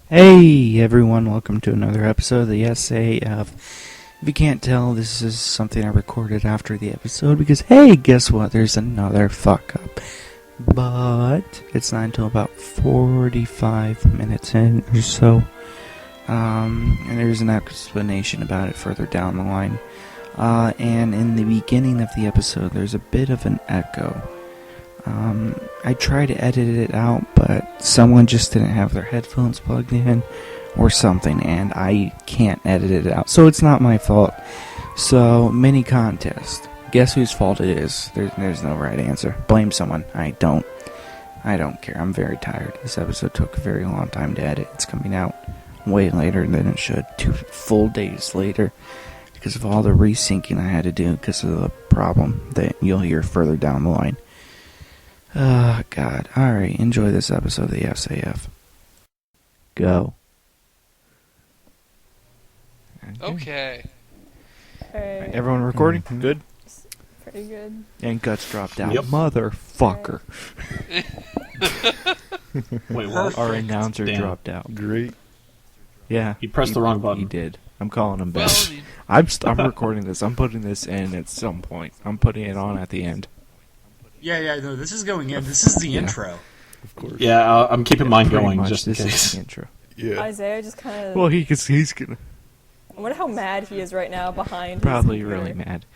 Hey everyone, welcome to another episode of the SAF. If you can't tell, this is something I recorded after the episode because, hey, guess what? There's another fuck up. But it's not until about 45 minutes in or so. And there's an explanation about it further down the line. And in the beginning of the episode, there's a bit of an echo. I tried to edit it out, but someone just didn't have their headphones plugged in or something, and I can't edit it out. So it's not my fault. So, mini contest. Guess whose fault it is? There's no right answer. Blame someone. I don't care. I'm very tired. This episode took a very long time to edit. It's coming out way later than it should. 2 full days later. Because of all the resyncing I had to do because of the problem that you'll hear further down the line. Oh, God. Alright, enjoy this episode of the SAF. Go. Okay. Alright. Everyone recording? Mm-hmm. Good? Pretty good. And Guts dropped out. Yep. Motherfucker. Wait, what? Our announcer Damn. dropped out. Great. Yeah. He pressed the wrong button. He did. I'm calling him back. Well, I'm recording this. I'm putting this in at some point. I'm putting it on at the end. Yeah, no, this is going in. This is the Yeah. intro. Of course. Yeah, I'm keeping mine Pretty going much, just in this is case. the intro. Yeah. Isaiah just kind of. Well, he's gonna I wonder how mad he is right now behind. probably his really computer. mad.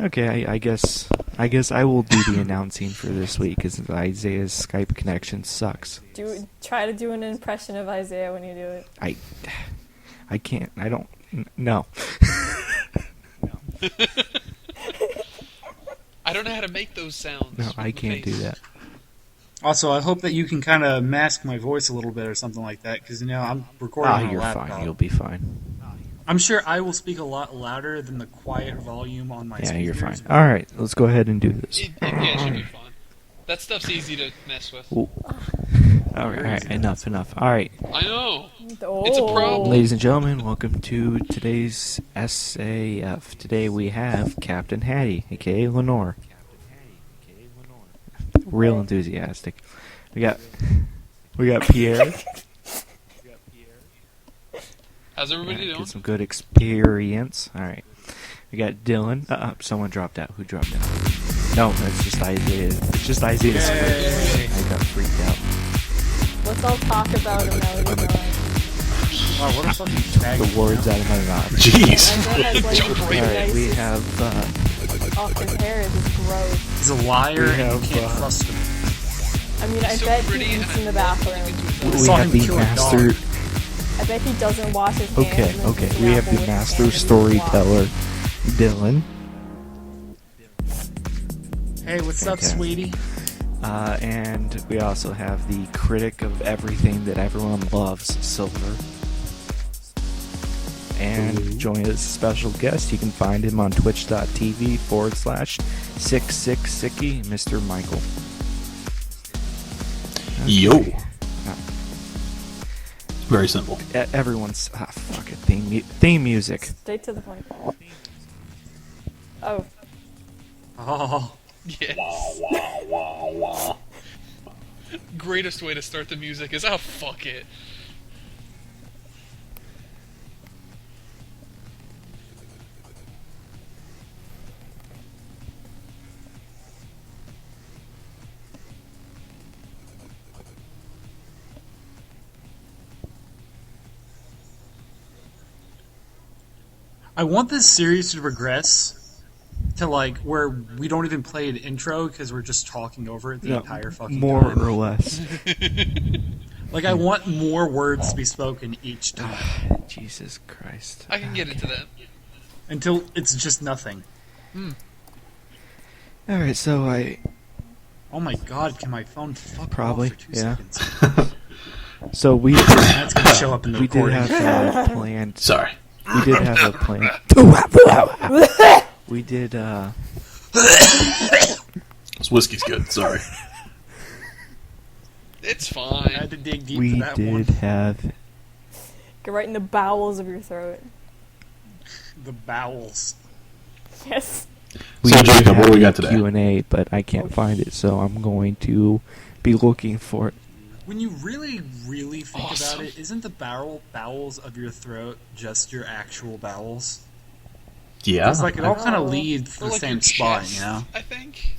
Okay, I guess I will do the announcing for this week because Isaiah's Skype connection sucks. Try to do an impression of Isaiah when you do it. I can't. I don't. No. I don't know how to make those sounds. No, with I the can't do face. that. Also, I hope that you can kind of mask my voice a little bit or something like that, because, I'm recording on a You're laptop. fine. You'll be fine. I'm sure I will speak a lot louder than the quiet volume on my Yeah, speakers. you're fine. All right, let's go ahead and do this. It should be fun. That stuff's easy to mess with. Ooh. All right, enough. All right, I know. Oh. It's a problem. ladies and gentlemen, welcome to today's SAF. Today we have Captain Hattie, aka Lenore. Real enthusiastic. We got Pierre. How's everybody doing? Get some good experience. All right. We got Dylan. Someone dropped out. Who dropped out? No, that's just Isaiah. It's just Isaiah's script. I got freaked out. Let's all talk about him now. He's gone. Wow, what a fucking bag. The words out of my mouth. Jeez. Isaiah has like Jump the right All right, we nicest- have. Oh, his hair is just gross. He's a liar We and have, you can't trust him. I mean, I So bet pretty he and eats in the I bathroom. We saw have him the kill a master. dog. I bet he doesn't wash his hands. Okay. and then eats an We have apple the with his master hand and storyteller, Dylan. Hey, what's up, Fantastic. sweetie? And we also have the critic of everything that everyone loves, Silver. And joining as a special guest, you can find him on twitch.tv/66sicky, Mr. Micheal. Yo. Very simple. Everyone's fuck it, theme music. Straight to the point. Oh, Oh, Yes. Greatest way to start the music is, oh, fuck it. I want this series to progress to, like, where we don't even play an intro because we're just talking over it the No, entire fucking more time. or less. Like, I want more words to be spoken each time Jesus Christ. I can get into that. until it's just nothing. Alright, so I Oh my god, can my phone fuck Probably, off for 2 yeah. seconds? so we That's gonna show up in the we did recording. have planned. Sorry. We did have a plan. We did This whiskey's good. Sorry. It's I fine. had to dig deep we for that did one. have get right in the bowels of your throat. The bowels. Yes. we So, did Jacob, what have do we a got today? Q&A, but I can't find it, so I'm going to be looking for it. When you really, really think Awesome. about it, isn't the bowels of your throat just your actual bowels? Yeah. It's like it all kind of lead to Or the like same your spot, chest, you know? I think.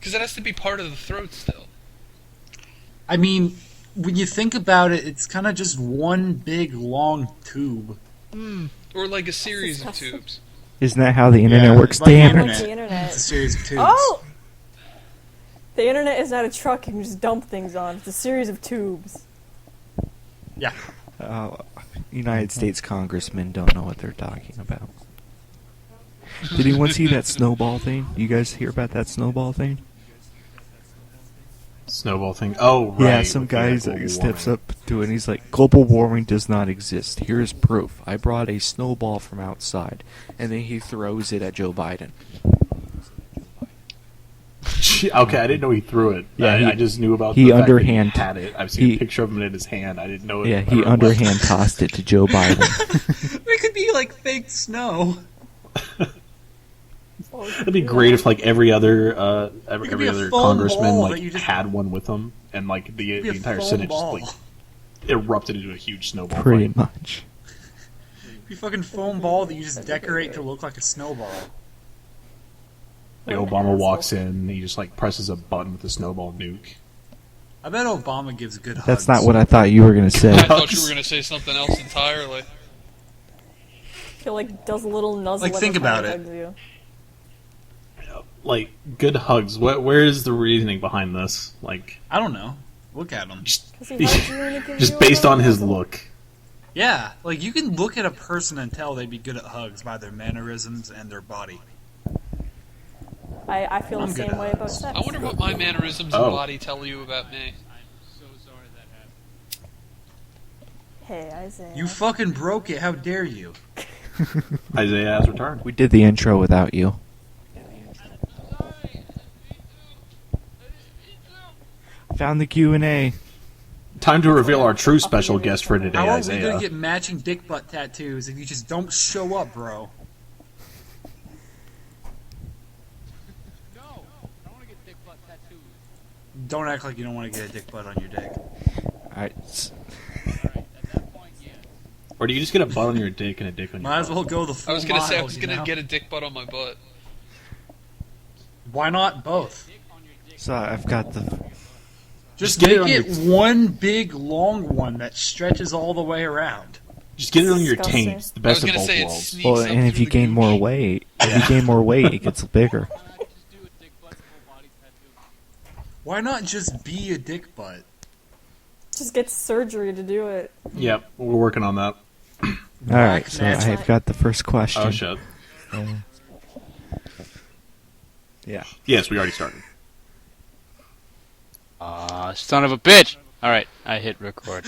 Because it has to be part of the throat still. I mean, when you think about it, it's kind of just one big, long tube. Or like a series of disgusting. tubes. Isn't that how the internet Yeah, works? it's like Damn the it! Like the internet. It's a series of tubes. Oh! The internet is not a truck you can just dump things on. It's a series of tubes. Yeah. United States congressmen don't know what they're talking about. Did anyone see that snowball thing? You guys hear about that snowball thing? Snowball thing. Oh, right. Yeah, some with the guy global steps warming. up to it and he's like, global warming does not exist. Here's proof. I brought a snowball from outside. And then he throws it at Joe Biden. Okay, I didn't know he threw it. Yeah, I just knew about he the fact that underhand- he had it. I've seen he- a picture of him in his hand. I didn't know it. Yeah, he where it was. underhand tossed it to Joe Biden. It could be like fake snow. It'd be great if like every other could be every a other foam congressman ball like that you just- had one with them, and like the It'd be a entire foam Senate ball. just like erupted into a huge snowball. Pretty fight. much. It'd be a fucking foam ball that you just decorate to look like a snowball. Like What an Obama asshole. walks in, he just like presses a button with a snowball nuke. I bet Obama gives good hugs. That's not what I thought you were going to I say. thought you were going to say something else entirely. He like does a little nuzzle. Like, every think time about he it. hugs you. Like good hugs. Where is the reasoning behind this? Like I don't know. Look at him. 'Cause he hugs you and he gives just you a based little on his nuzzle. look. Yeah, like you can look at a person and tell they'd be good at hugs by their mannerisms and their body. I feel I'm the good same at way about hugs. sex. I wonder what my mannerisms Oh. and body tell you about me. Hey, Isiah. You fucking broke it. How dare you? Isiah has returned. We did the intro without you. Found the Q&A. Time to reveal our true special guest for today, How are we Isiah. gonna get matching dick butt tattoos if you just don't show up, bro? Don't act like you don't want to get a dick butt on your dick. Alright. Or do you just get a butt on your dick and a dick on your Might as butt? well go the full I was going to say I mile, was you going to know? get a dick butt on my butt. Why not both? So I've got the... Just get it make on it your- one big long one that stretches all the way around. Just get it on your Disgusting. taints. The I was best of going to both say it worlds. sneaks Well, up and if through you the gain more gooch. weight, it gets bigger. Why not just be a dick butt? Just get surgery to do it. Yep, we're working on that. Alright, so natural. I've got the first question. Oh shit. Yeah. Yes, we already started. Son of a bitch! Alright, I hit record.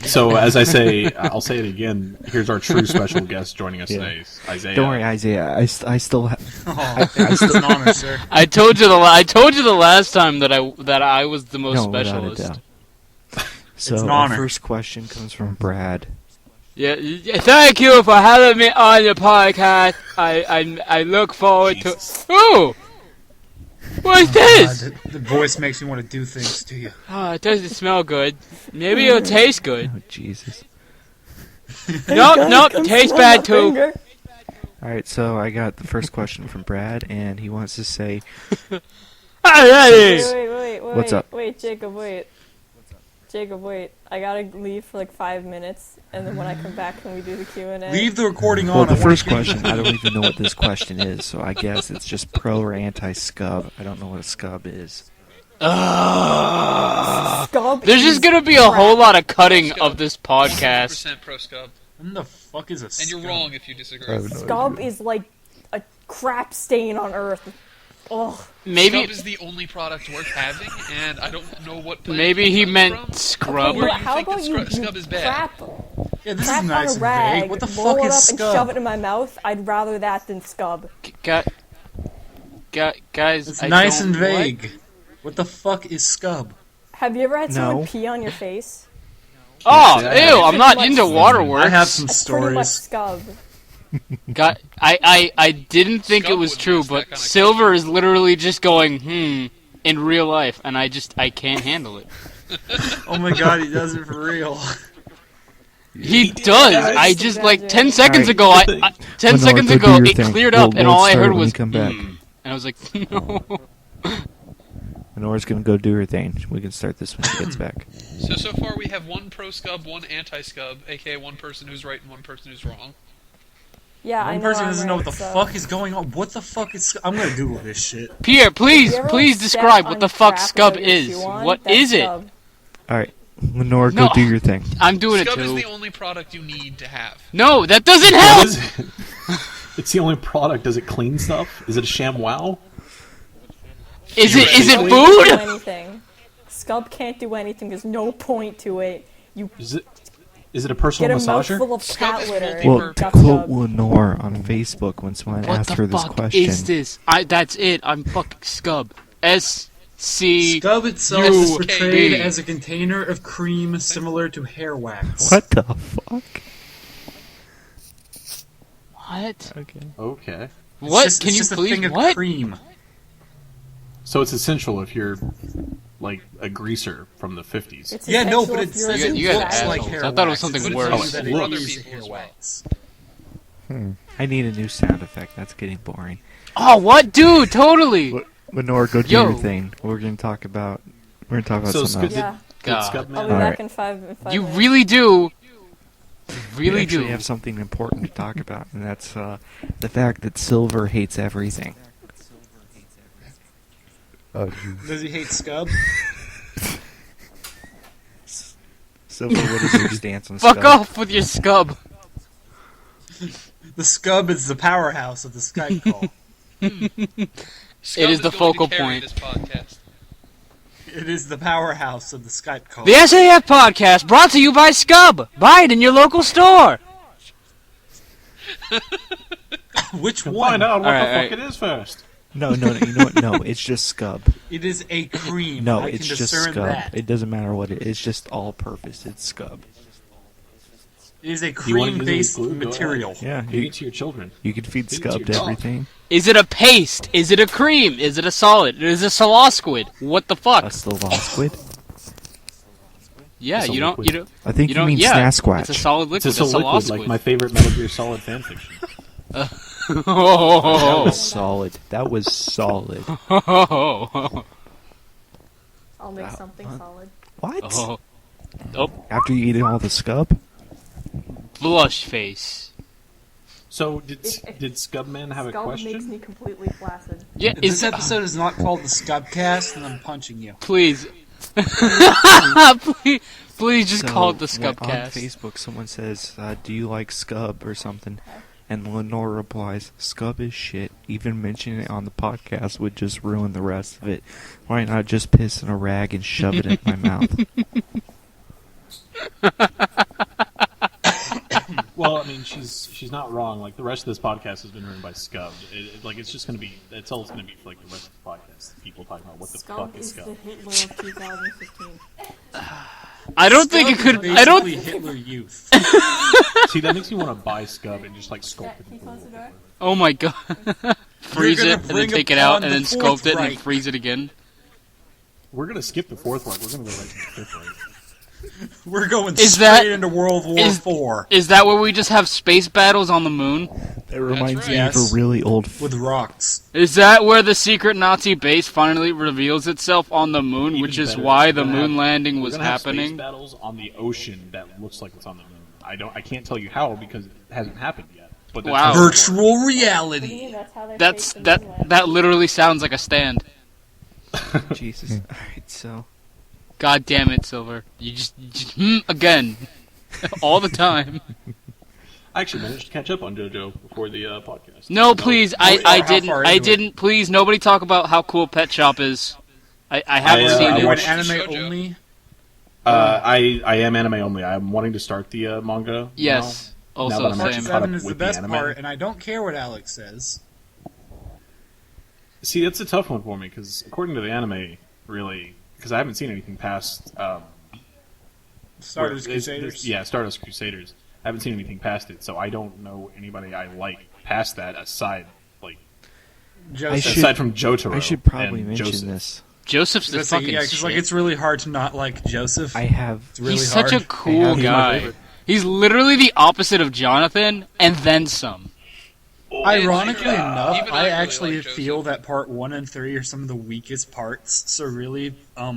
So as I say, I'll say it again. Here's our true special guest joining us Yeah. today, Isiah. Don't worry, Isaiah. I still have... Oh, it's an honor, sir. I told you the last time that I was the most No, without a specialist. doubt. So an our honor. first question comes from Brad. Yeah, thank you for having me on your podcast. I look forward Jesus. to. Ooh, what's this? The voice makes me want to do things to you. Oh, it doesn't smell good. Maybe it'll taste good. Oh, Jesus. Nope, tastes bad too. Finger. Alright, so I got the first question from Brad, and he wants to say... Wait. What's up? Wait, Jacob, wait. Jacob, wait. I gotta leave for like 5 minutes, and then when I come back, can we do the Q&A? Leave the recording on. Well, the I wanna first hear- question, I don't even know what this question is, so I guess it's just pro or anti-scub. I don't know what a scub is. Scub There's just is gonna be a crap. whole lot of cutting of this podcast. 100% pro scub. What the fuck is a And you're scum? wrong if you disagree. I have no Scub idea. is like a crap stain on Earth. Ugh. Maybe Scub is the only product worth having, and I don't know what planet maybe it he comes meant from. scrub. Where But you how think about that you, scrub is bad? crap, Yeah, this crap is nice on a and rag, vague. What the roll fuck it is up and shove it scum? in my mouth? I'd rather that than scub. Guys, It's I nice don't- and vague. What the fuck is scub? Have you ever had someone No. pee on your face? Oh, Yeah. ew! I'm not Pretty into much- waterworks. I have some That's pretty much stories. scub. I didn't think it Scub was wouldn't true, ask that but kinda Silver is literally just going, in real life, and I can't handle it. Oh my god, he does it for real. He does. I just like 10 seconds ago. Lenore, 10 seconds go do ago, your it thing. cleared up, and all I start heard when you was come back. and I was like, no. Lenore's gonna go do her thing. We can start this when she gets back. So far we have one pro-scub, one anti-scub, aka one person who's right and one person who's wrong. Yeah, I One know. person I'm doesn't know right, what the so- fuck is going on. What the fuck is... I'm gonna Google this shit. Pierre, please If you ever describe step what the on fuck crap scub without your is. shoe on, What that's is it? scub. All right, Lenore, No. go do your thing. I'm doing it Scub is too. the only product you need to have. No, that doesn't What help. is it? It's the only product. Does it clean stuff? Is it a ShamWow? Is it Scub can't do food? anything. Scub can't do anything. There's no point to it. You Is it a personal get a massager? mouthful of Scub cat is litter. multi- Well, to That's quote scub. Lenore on Facebook when someone What asked the her this fuck question, is this? That's it. I'm fucking scub. SC. Scub itself You is portrayed baby. as a container of cream similar to hair wax. what the fuck? What? Okay. Okay. It's What? just- Can it's you just a please? thing of What? cream. So it's essential if you're like a greaser from the 50s. It's Yeah, no, essential but if it you're a says it You guys looks are like assholes. hair I thought it was wax. something It worse. says that For it other is people hair as well. wax. I need a new sound effect. That's getting boring. Oh, what, dude? Totally. Lenore, go do Yo. your thing. We're gonna talk about So something else. Yeah, Did God. Scub I'll Man? be All back right. in five You minutes. really do. You We really actually do. have something important to talk about, and that's the fact that Silver hates everything. Does he hate Scub? Silver, what is your stance on Fuck Scub? off with your scub. The Scub is the powerhouse of the Skype call. Scub is the going focal to carry point. This podcast. It is the powerhouse of the Skype call. The SAF Podcast brought to you by Scub. Buy it in your local store. Which We'll one? find out what Alright, the fuck alright. it is first. No, you know what? No, it's just Scub. It is a cream. No, I it's can just discern Scub. that. It doesn't matter what it is. It's just all-purpose. It's Scub. It is a You wanna use cream-based glue? Go material. Yeah, Give it to your children. you can feed Feed it to Scub your to dog. everything. Is it a paste? Is it a cream? Is it a solid? Is it a salosquid? What the fuck? That's the lost squid. Yeah, It's a you don't. liquid. You don't. I think you don't. mean Yeah, Sasquatch. it's a solid It's liquid. a solid liquid, like my favorite Metal Gear Solid fanfiction. That Oh, was solid. That was solid. oh, I'll make something solid. What? oh, oh, After you eat all the Scub? blush face. So did Scubman have a Scub makes question? me completely flaccid. Yeah, If is this episode is not called the SKUBCAST, then I'm punching you. please, please just call it the when on SKUBCast. Facebook, someone says, "Do you like Scub or something?" And Lenore replies, "Scub is shit. Even mentioning it on the podcast would just ruin the rest of it. Why not just piss in a rag and shove it in my mouth?" Well, I mean, she's not wrong. Like the rest of this podcast has been ruined by Scub. It's just gonna be. That's all it's gonna be for like the rest of the podcast. People talking about what the Scub fuck is is the Scub. Hitler of 2015. I don't think it Scub could. is I don't. basically Hitler Youth. See, that makes me want to buy Scub and just like sculpt it. Can you close the door? Oh my god. Freeze gonna it and then bring take it out upon and then the sculpt Fourth it and then Reich. freeze it again. We're gonna skip the fourth one. We're gonna go right to the fifth one. We're going Is straight that- into World War is- IV Is that where we just have space battles on the moon? That reminds me right. of a really old. with rocks. Is that where the secret Nazi base finally reveals itself on the moon, which Even is better, why we're the gonna moon have- landing we're was gonna have space happening? battles on the ocean that looks like it's on the moon. I can't tell you how because it hasn't happened yet. But that's Wow. how it works. Virtual What do you mean reality. that's how they That's fake the mainland? that literally sounds like a stand. Jesus. Alright, so. God damn it, Silver. You just again. All the time. I actually managed to catch up on JoJo before the podcast. No, please, I how didn't. far I into it? didn't. Please, nobody talk about how cool Pet Shop is. I haven't I, seen I it. watched- Anime Shoujo. only. I am anime only. I'm wanting to start the manga. Yes. Now Also, that I'm Part actually same. caught up 7 is the with best anime. part, and I don't care what Alex says. See, that's a tough one for me because according to the anime, really, because I haven't seen anything past. Stardust where- Crusaders. Yeah, Stardust Crusaders. I haven't seen anything past it, so I don't know anybody I like past that aside, like Joseph. should- aside from Jotaro. I should probably and mention Joseph. this. Joseph's the Let's say, fucking yeah, because like it's really hard to not like Joseph. I have. It's really He's hard. such a cool He's my guy. favorite. He's literally the opposite of Jonathan, and then some. Ironically Even enough, I I really actually like Joseph. feel that part 1 and 3 are some of the weakest parts. So really,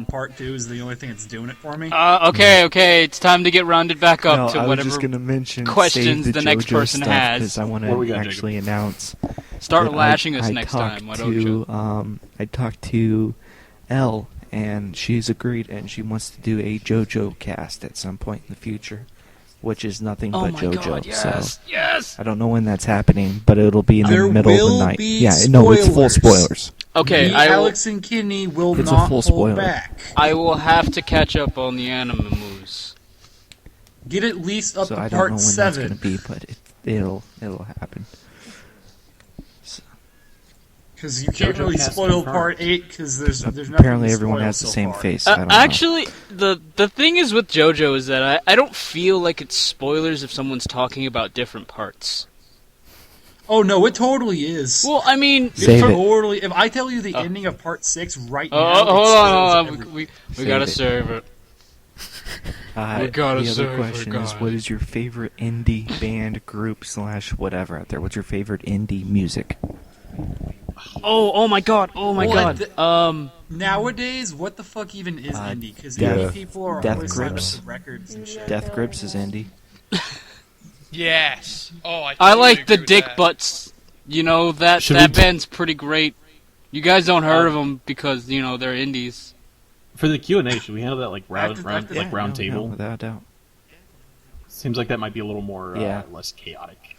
part 2 is the only thing that's doing it for me. Okay, it's time to get rounded back up No, to I was whatever just gonna mention questions save the next JoJo person stuff, has. 'cause I want What we to got, actually announce. Start that lashing us I next talked time. Why don't you? I talked to Elle, and she's agreed, and she wants to do a JoJo cast at some point in the future, which is nothing Oh but my JoJo. god, yes, So yes! I don't know when that's happening, but it'll be in the There middle of will the night. be Yeah, no, it's full spoilers. spoilers. Okay, Me, I will, Alex and Kinney will It's a not full hold spoiler. back. I will have to catch up on the anime moves. Get at least up So to I don't know part when 7. that's gonna be, but it'll happen. So, Because you can't JoJo really cast spoil confirmed. part 8 because there's nothing apparently to everyone spoil has the so same far. face. I don't know. Actually, the thing is with JoJo is that I don't feel like it's spoilers if someone's talking about different parts. Oh no, it totally is. Well, I mean, Save it. Totally. If I tell you the ending of part 6 right now, hold it spoils on, everything. we Save gotta it. save it. We gotta the save other it, question is, guys. what is your favorite indie band, group, / whatever out there? What's your favorite indie music? Oh my god, What Nowadays, what the fuck even is indie? Because Death- people are Death always signing up Grips. for records and shit. Death Grips is indie. Yes. Oh, I I totally like the agree with Dick that. Butts. You know, that Should that we- band's pretty great. You guys don't heard of them because, you know, they're indies. For the Q&A, should we handle that like round Yeah, round No, table? without a doubt. Seems like that might be a little more Yeah. less chaotic.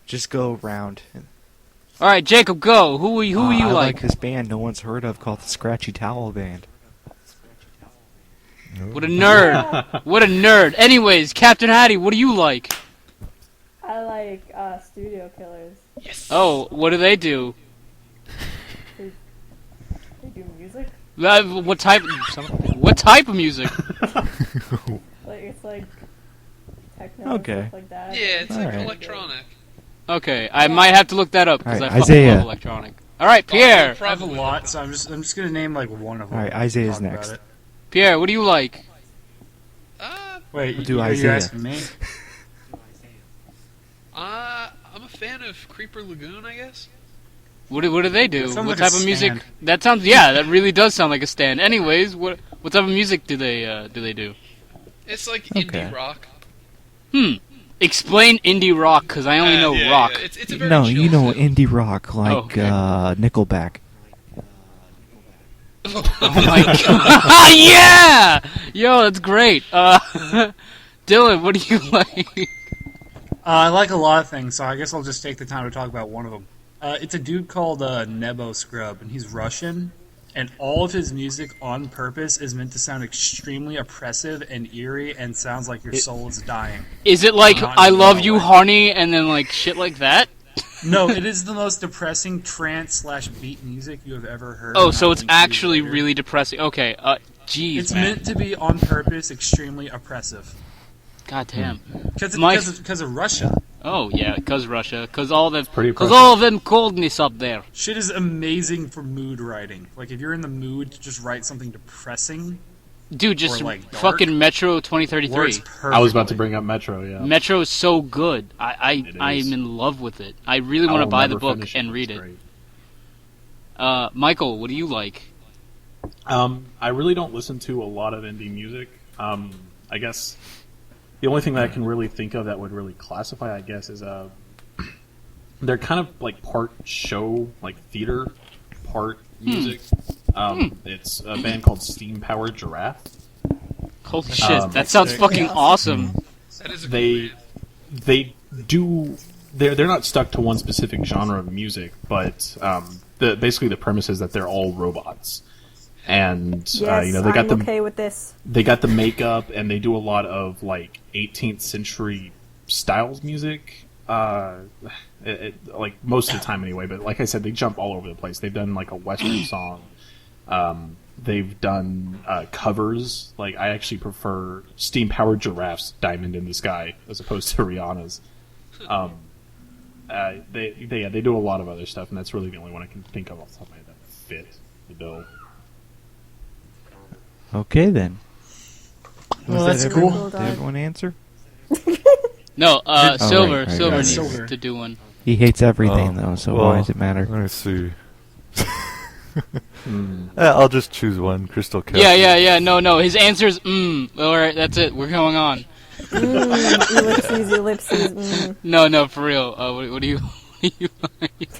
Just go around. Alright, Jacob, go. Who are you I like? like this band no one's heard of called the Scratchy Towel Band. What a nerd. What a nerd. Anyways, Captain Hattie, what do you like? I like Studio Killers. Oh, what do they do? They do music. What type? What type of music? Like it's like techno Okay. and stuff like that. Yeah, it's like Alright. electronic. Okay, I might have to look that up because I Alright, fucking Isiah. love electronic. All right, Pierre. I have a lot, so I'm just gonna name like one of them. Alright, Isaiah's Talk about next. it. Pierre, what do you like? Wait, We'll do are you Isaiah. asking me? I'm a fan of Creeper Lagoon, I guess. What do they do? That sounds What like a type of music? stand. That sounds that really does sound like a stand. Anyways, what type of music do they do? It's like Okay. indie rock. Explain indie rock because I only know yeah, rock. Yeah. It's a very No, chill you know style. indie rock like okay. Nickelback. Oh my god! Yeah! Yo, that's great. Dylan, what do you like? I like a lot of things, so I guess I'll just take the time to talk about one of them. It's a dude called Nebo Scrub, and he's Russian, and all of his music on purpose is meant to sound extremely oppressive and eerie and sounds like your soul is dying. Is it like Not I in a love way. you, honey, and then like shit like that? No, it is the most depressing trance/beat music you have ever heard. Oh, and so I'll it's link to you actually later. really depressing. Okay, jeez, It's man. meant to be on purpose extremely oppressive. God damn. Because My- of Russia. Oh yeah, cause Russia, cause all them, pretty cause impressive. all of them coldness up there. Shit is amazing for mood writing. Like, if you're in the mood to just write something depressing, Dude, just Or, like, dark. fucking Metro works 2033. perfectly. I was about to bring up Metro, yeah. Metro is so good. It is. I'm in love with it. I really I want to will buy the never book finish and read It's it. great. Michael, what do you like? I really don't listen to a lot of indie music. I guess the only thing that I can really think of that would really classify, I guess, is they're kind of like part show, like theater, part music. It's a band called Steam Powered Giraffe. Holy shit, that sounds sick. fucking awesome. That is a They cool band. they do they're not stuck to one specific genre of music, but basically the premise is that they're all robots. And Yes, they got I'm the okay with this. they got the makeup, and they do a lot of like 18th century styles music. Like most of the time anyway, but like I said, they jump all over the place. They've done like a western song. They've done covers. Like I actually prefer Steam Powered Giraffe's "Diamond in the Sky" as opposed to Rihanna's. They do a lot of other stuff, and that's really the only one I can think of off the top of my head that fit the bill. Okay then. Well, Was that's that cool. everyone? Did everyone answer? No, right, Silver. right, Silver right. needs Silver. to do one. He hates everything though, so why does it matter? Let me see. I'll just choose one. Crystal Castle. Yeah. No. His answer is Alright, that's it. We're going on. Ellipses. No, for real. What do you like?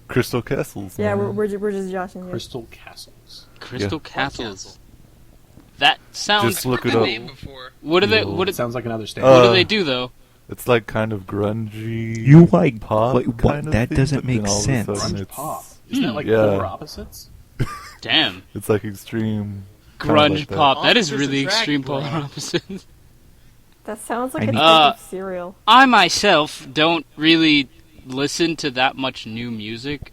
Crystal Castles. Yeah, man. we're just joshing you. Crystal Castles. Crystal Yeah. Castles. That sounds. Just look Heard it the up. name before. What do they? Yo. What It do, sounds like another state. what do they do though? It's like kind of grungy. You like pop? what? kind of That thing, doesn't but make then all of a sense. sudden Grunge it's- pop. Isn't that like Yeah. polar opposites? Damn. It's like extreme. kinda Grunge like that. pop. That is Opposites really attract, extreme bro. polar opposites. That sounds like I a need- type of cereal. I myself don't really listen to that much new music.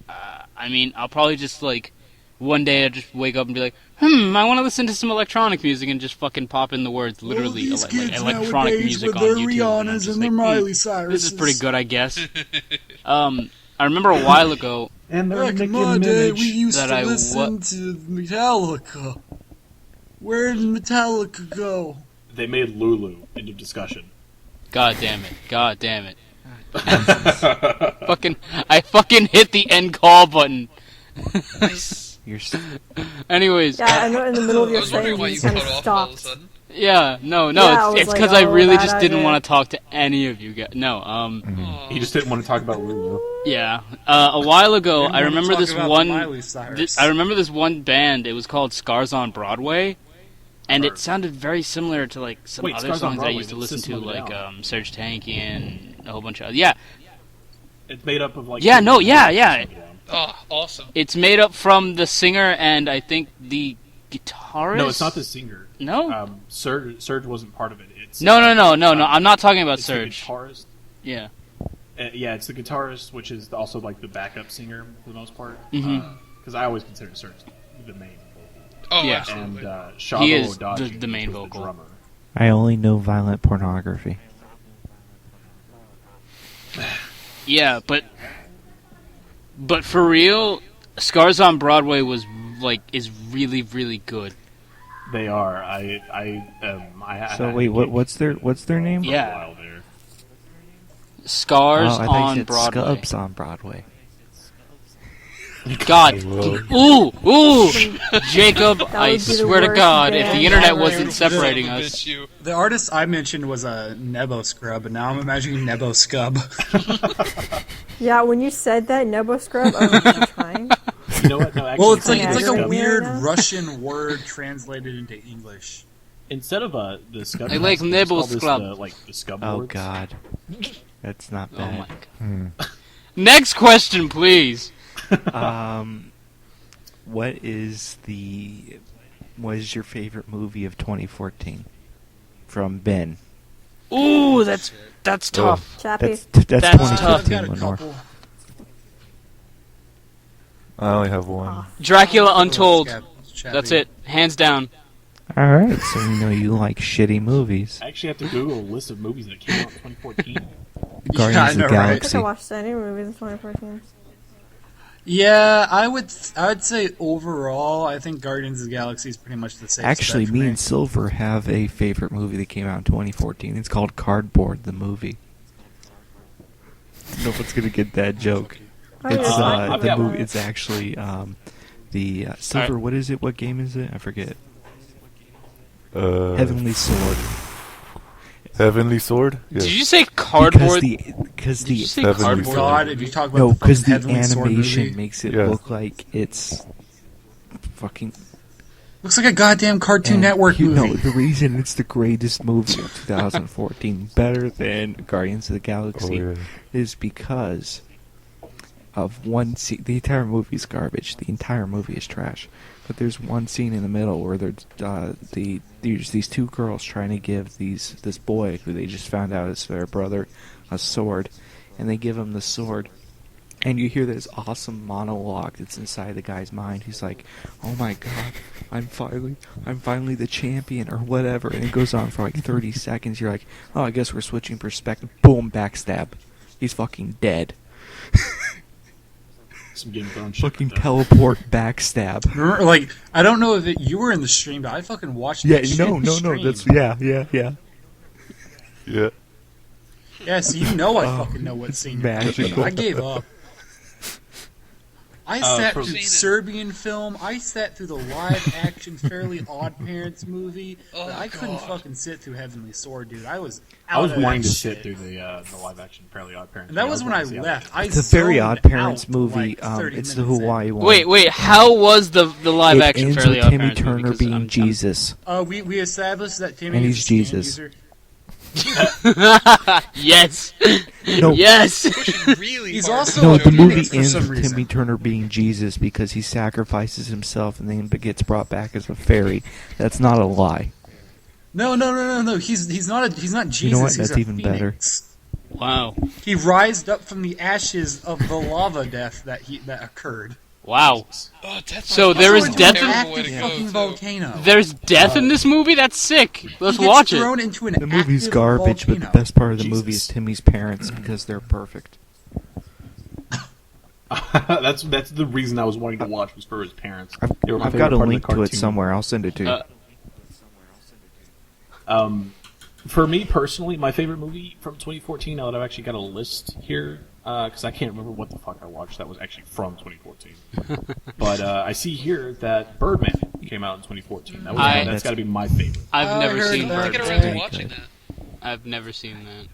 I mean, I'll probably just like one day I just wake up and be like, I want to listen to some electronic music and just fucking pop in the words literally like electronic music on YouTube. And I'm just like, Cyrus. this is pretty good, I guess. I remember a while ago. And they're Back in Nicki my day, we Minaj. used that to I listen to Metallica. Where did Metallica go? They made Lulu. End of discussion. God damn it. I fucking hit the end call button. Nice. You're Anyways, Yeah, I know in the middle of I your was wondering why sentence you you cut kind of off all of a stopped. sudden. yeah, no, Yeah, I was it's like, because I really bad just didn't idea. want to talk to any of you guys. No, Aw. He just didn't want to talk about Lulu. yeah. A while ago, Didn't I wanna remember talk this about one. Miley Cyrus. I remember this one band. It was called Scars on Broadway, and it sounded very similar to like some Wait, other Scars on songs I Broadway, used to that's listen to, System of a like Down. Serge Tankian, a whole bunch of yeah. It's made up of like. Yeah, no, yeah. Oh, awesome. It's made up from the singer and I think the guitarist. No, it's not the singer. No. Serge wasn't part of it. It's No. I'm not talking about it's Serge. The guitarist. Yeah. Yeah, it's the guitarist, which is also like the backup singer for the most part. Mhm. Because I always consider Serge the main vocal. Oh, Yeah. absolutely. And He Shavo is Odaji the main was vocal. The drummer. I only know violent pornography. Yeah, but for real, Scars on Broadway is really really good. They are. So wait, what's their name? For Yeah. a while there. Scars I thought you on said Broadway. Scubs on Broadway. God. Ooh, Jacob, That I would be the swear to worst God, if band the internet ever. wasn't Son of a separating us. bitch, you. The artist I mentioned was a Nebo Scrub, and now I'm imagining Nebo Scub. Yeah, when you said that, Nebo Scrub, I was like, you trying? You know what? No, actually, Well, it's like Yeah, it's like you're a right. weird Yeah. Russian word translated into English. instead of the scub. I like they just Nibble call this Scrub. the scub Oh boards. God, that's not Oh my bad. God. Next question, please. What is your favorite movie of 2014? From Ben. Ooh, that's tough. Chappie. That's That's 2015, tough. I've got a Lenore. couple. I only have one. Dracula Untold. Chappie. That's it, hands down. All right, so we know you like shitty movies. I actually have to Google a list of movies that came out in 2014. Guardians I of know, the right? I Galaxy. think I watched any movies in 2014. Yeah, I would say overall, I think Guardians of the Galaxy is pretty much the same. Actually, me and Silver have a favorite movie that came out in 2014. It's called Cardboard, the movie. No one's gonna get that joke. Oh, It's yeah, I've the got movie. one. It's actually the Silver. Alright. What is it? What game is it? I forget. Uh, Heavenly Sword. Heavenly Sword? Yeah. Did you say cardboard? Because Did you the say Heavenly Oh cardboard? God, if you talk about no, the because the Heavenly Sword animation movie, makes it Yeah. look like it's fucking. looks like a goddamn Cartoon and Network you movie. know the reason it's the greatest movie of 2014, better than Guardians of the Galaxy, Oh, yeah. is because of one scene. The entire movie is garbage. The entire movie is trash. But there's one scene in the middle where there's these two girls trying to give this boy who they just found out is their brother a sword, and they give him the sword. And you hear this awesome monologue that's inside the guy's mind. He's like, "Oh my God, I'm finally the champion," or whatever. And it goes on for like 30 seconds. You're like, "Oh, I guess we're switching perspective." Boom, backstab. He's fucking dead. Some Game of Thrones shit. Fucking teleport backstab. Remember, like, I don't know if you were in the stream, but I fucking watched Yeah, that shit no, in no, stream. no. That's yeah. Yeah. Yeah, so you know I fucking know what scene you're talking magical. about. I gave up. I sat for- through Serbian film. I sat through the live-action Fairly Odd Parents movie. Oh, but I couldn't God. fucking sit through Heavenly Sword, dude. I was I was out of wanting that to shit. sit through the live-action Fairly Odd Parents. And that movie. was when I wanting to see how left. that I It's a Very zoned Odd Parents out movie. like 30 It's the minutes in. Hawaii one. Wait, how was the live It action ends Fairly with Odd Timmy Parents movie? Turner 'Cause being I'm- Jesus. We established that Timmy And is he's a stand Jesus. user. Yes. No. Yes. Pushing really He's hard also for No, a the Joker. movie Phoenix for ends some with reason. Timmy Turner being Jesus because he sacrifices himself and then gets brought back as a fairy. That's not a lie. No. He's not Jesus. You know what? He's That's a even better. Phoenix. Wow. He rised up from the ashes of the lava death that occurred. Wow. Oh, that's So there is that's a death in- terrible way active to go, fucking too. volcano. There's death in this movie? That's sick. Let's he gets watch it. thrown into an The movie's active garbage, but the volcano. best part of the movie is Jesus. Timmy's parents because they're perfect. that's the reason I was wanting to watch was for his parents. They were my I've favorite got a part of the link to it cartoon. somewhere. I'll send it to you. For me personally, my favorite movie from 2014. Now that I've actually got a list here, because I can't remember what the fuck I watched that was actually from 2014. But I see here that Birdman came out in 2014. That's got to be my favorite. I've I never heard seen that. I get Birdman. around to Very watching good. that. I've never seen that.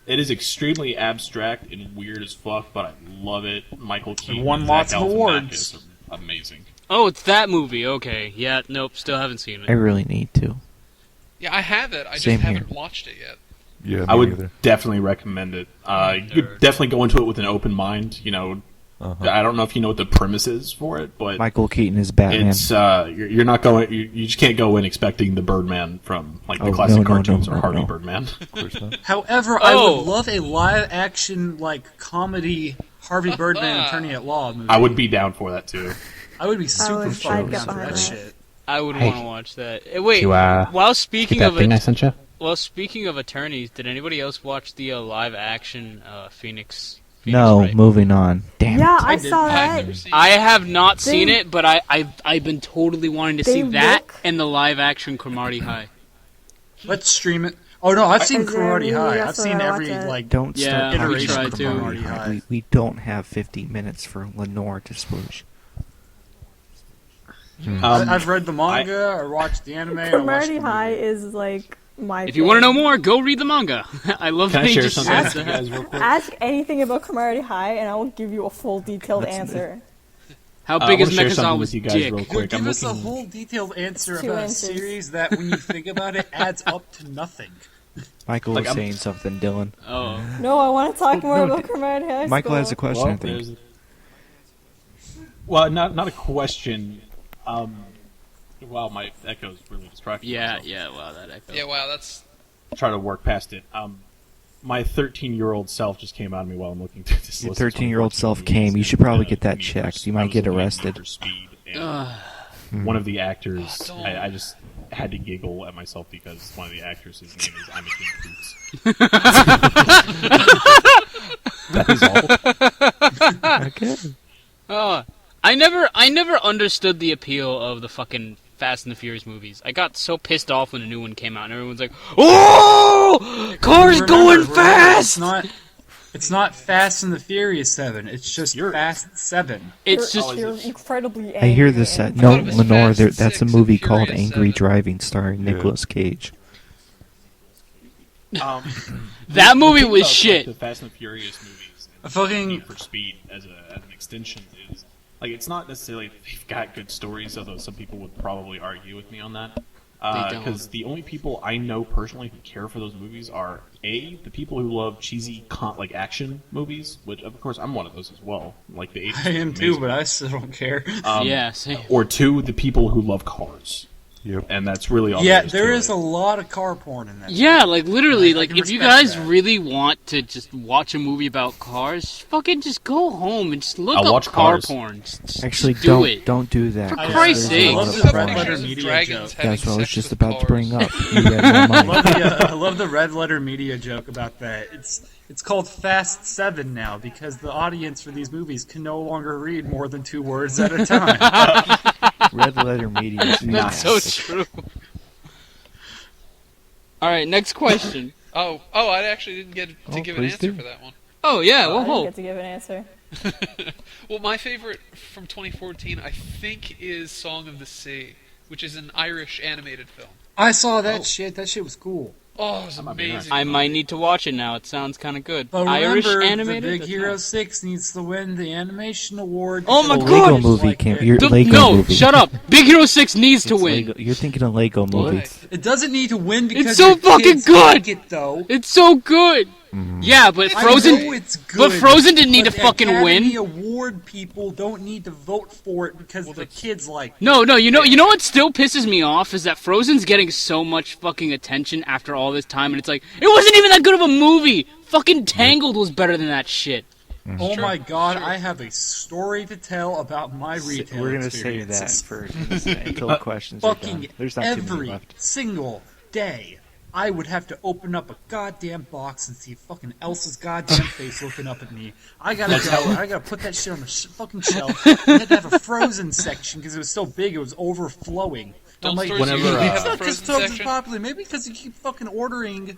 It is extremely abstract and weird as fuck, but I love it. Michael Keaton won and lots Zach of Galifianakis awards. are amazing. Oh, it's that movie. Okay. Yeah, nope, still haven't seen I it. really need to. Yeah, I have it. I Same just here. haven't watched it yet. Yeah, I me would neither. definitely recommend it. You could definitely go into it with an open mind. You know, Uh-huh. I don't know if you know what the premise is for it, but Michael Keaton is Batman. it's you're not going. You just can't go in expecting the Birdman from like the Oh, classic no, cartoons or no. Harvey Birdman. Of course not. However, I Oh. would love a live-action like comedy Harvey Birdman attorney at law movie. I would be down for that too. I would be super I'd fucking get down for behind that that. shit. I would Hey. want to watch that. Wait, You, while speaking That of thing I it, sent you. well, speaking of attorneys, did anybody else watch the live action Phoenix? No, Wright? moving on. Damn Yeah, it. I did. saw I've that. never seen I it. have not seen They- it, but I've been totally wanting to see They that look- and the live action Cromartie High. Let's stream it. Oh no, I've seen Is there Karate really? High. That's I've what seen I every watch it. like. Don't Yeah, start we talking tried about to. Cromartie High. We don't have 50 minutes for Lenore to sploosh. I've read the manga or watched the anime. and I watched Cromartie the High movie. is like my. If you want to know thing. more, go read the manga. I love Can that I he share just something says with you that. guys real quick? Ask anything about Cromartie High, and I will give you a full, detailed answer. How I big is wanna share something Mekazawa's with you guys dick? real quick. Give I'm us a looking. whole detailed answer Two about a inches. series that, when you think about it, adds up to nothing. Michael Like, was I'm- saying something, Dylan. Oh, No, I want to talk more no, about Cromartie High. Michael has a School. question, I Well, think. there's- well, not a question. Wow, my echo's really distracting. yeah, myself. yeah. Wow, that echo. Yeah, wow, that's Try to work past it. My 13-year-old self just came out of me while I'm looking through this. Your list of 13-year-old 2014 self movies, came. You and, should probably get that me checked. first, You I might was get looking at arrested. Need for Speed, and one of the actors, don't. I just had to giggle at myself because one of the actresses' name is Imogen Poots. That is all. Okay. Oh, I never understood the appeal of the fucking Fast and the Furious movies. I got so pissed off when a new one came out, and everyone's like, "Oh, cars going fast!" It's not Fast and the Furious 7. It's just You're- Fast 7. It's You're, just you're incredibly. I hear angry this. and- No, thought it was Lenore. Fast That's a 6 and movie called Furious Angry 7. Driving, starring Yeah. Nicolas Cage. that movie The thing was about, shit. Like, the Fast and the Furious movies, I fucking- Need for Speed as an extension is like it's not necessarily they've got good stories, although some people would probably argue with me on that. don't. Because the only people I know personally who care for those movies are the people who love cheesy like action movies, which of course I'm one of those as well. Like the 80s I am was too, amazing. but I still don't care. Yeah, same. Or two, the people who love cars. Yep. and that's really all. Yeah, there there to is it. a lot of car porn in that. Yeah, like literally, I like can if you respect guys that. really want to just watch a movie about cars, fucking just go home and just look I'll up watch car Cars. porn. Just Actually, do it. don't do that. For 'cause Christ's there's a sake. lot Love of the porn. Red Letter Pictures of Media dragons joke. having That's what I was sex just with about to bring cars. up. You had more I money. love the Red Letter Media joke about that. It's called Fast 7 now because the audience for these movies can no longer read more than 2 words at a time. Red Letter Media is That's so fantastic. true. All right, next question. Oh, I actually didn't get to give an please answer do. for that one. Oh yeah, I didn't whoa. get to give an answer. Well, my favorite from 2014, I think, is Song of the Sea, which is an Irish animated film. I saw that shit. That shit was cool. Oh, it's might be amazing. I might need to watch it now. It sounds kind of good. But Irish remember, animated. the Big That's Hero nice. 6 needs to win the animation award. Oh my because God! Lego it's movie like can't. it. You're Lego No, movie. shut up. Big Hero 6 needs to It's win. Lego. You're thinking of Lego movie. Why? It doesn't need to win because so your fucking kids good! like it, though. It's so good. Yeah, but I Frozen. know it's good, But Frozen didn't need but to fucking the Academy win. Award people don't need to vote for it because the kids like it. No, you know what still pisses me off is that Frozen's getting so much fucking attention after all this time, and it's like it wasn't even that good of a movie. Fucking Tangled was better than that shit. Oh True, my god, true. I have a story to tell about my retail We're gonna save that experiences. for until the questions are done. Fucking There's not too many every left. single day, I would have to open up a goddamn box and see fucking Elsa's goddamn face looking up at me. I gotta put that shit on the fucking shelf. I had to have a Frozen section because it was so big, it was overflowing. Don't I'm like, stores whenever, usually uh, have a not because Frozen Frozen's section? popular, maybe because you keep fucking ordering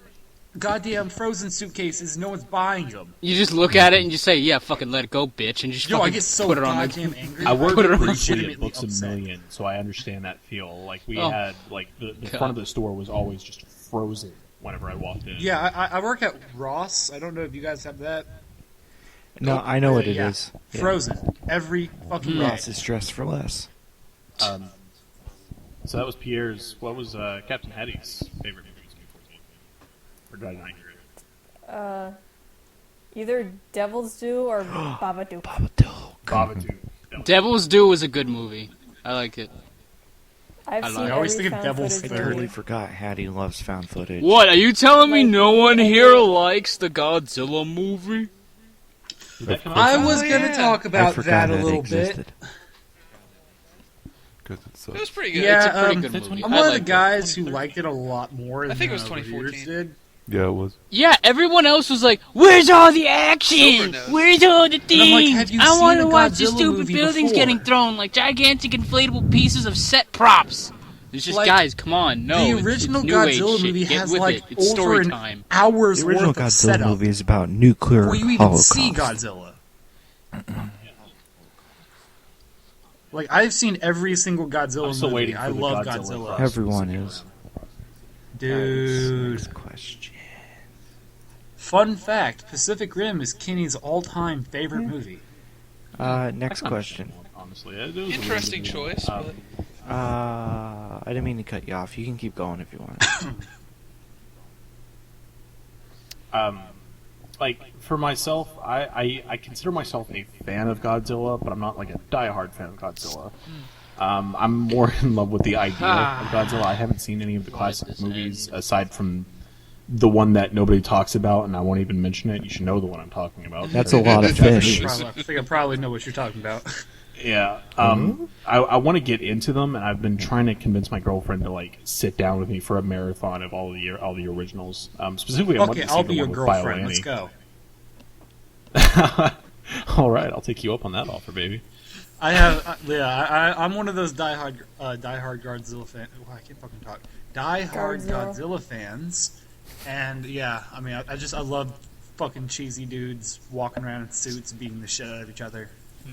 goddamn Frozen suitcases, no one's buying them. You just look at it and you say, "Yeah, fucking let it go, bitch," and just Yo, fucking I get so put it on. goddamn angry. I worked Put it on- briefly at legitimately Books a upset. Million, so I understand that feel. Like we Oh. had, like the front of the store was always just frozen whenever I walked in. Yeah, I work at Ross. I don't know if you guys have that. No, I know what it Yeah. is. Yeah. Frozen. Every fucking day. Ross is dressed for less. So that was Pierre's. What was Captain Hattie's favorite movie in 2014? Or did I not hear it? Either Devil's Due or Babadook. Babadook. Devil's Due was a good movie. I liked it. I've I seen like- I always every think of found Devil's I footage Third. totally movie. forgot Hattie loves found footage. What are you telling me? Like, No one yeah, here yeah. likes the Godzilla movie? Did that come out? I was Oh, gonna yeah. talk I about forgot that a it little existed. bit. Because it It sucks. was pretty good. Yeah, It's a pretty good That's movie. I'm I one of the liked it. guys who liked it a lot more. I think it was than 2014. reviewers did. Yeah, it was. Yeah, everyone else was like, "Where's all the action? Silvernose. Where's all the And I'm like, things? have you I seen want to a watch the Godzilla stupid movie buildings before?" getting thrown like gigantic inflatable pieces of set props." It's just, Like, guys, come on, no. the it's original new age Godzilla shit. movie Get has with like it. It's over story an time. hour's The original worth of Godzilla setup movie is about nuclear before you even holocaust. see Godzilla. Like I've seen every single Godzilla I'm still movie. waiting for I the love Godzilla Godzilla. cross. Everyone is. Dude. Next question. Fun fact: Pacific Rim is Kenny's all-time favorite movie. Next question. Honestly, it was a Interesting weird movie. choice, but I didn't mean to cut you off. You can keep going if you want. Like for myself, I consider myself a fan of Godzilla, but I'm not like a diehard fan of Godzilla. I'm more in love with the idea of Godzilla. I haven't seen any of the classic movies aside from the one that nobody talks about, and I won't even mention it. You should know the one I'm talking about. That's a lot of fish. I think I probably know what you're talking about. Yeah. I want to get into them, and I've been trying to convince my girlfriend to like sit down with me for a marathon of all the originals. Specifically, I want Okay, to see I'll the be your one with girlfriend. Biollani. Let's go. All right, I'll take you up on that offer, baby. I have, I'm one of those diehard Godzilla fan. Oh, I can't fucking talk. Diehard Godzilla fans, and yeah, I mean, I love fucking cheesy dudes walking around in suits, beating the shit out of each other.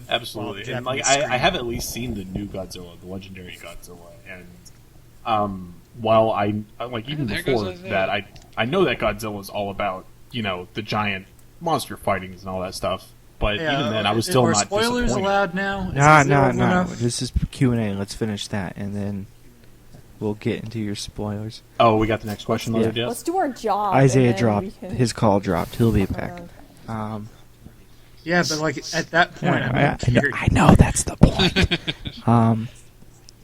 Absolutely, Well, and like Japanese I have at least seen the new Godzilla, the legendary Godzilla, and while I like even there goes before Isiah. that, I know that Godzilla is all about the giant monster fightings and all that stuff. But even then, I was still are not spoilers disappointed. allowed now? Is No. it over enough? This is Q&A. Let's finish that, and then we'll get into your spoilers. Oh, we got the next question loaded, Yeah. yes? Let's do our job. Isaiah and then dropped. we can His call dropped. He'll be fuck back. around. Yeah, but like at that point, I I'm curious. know that's the point.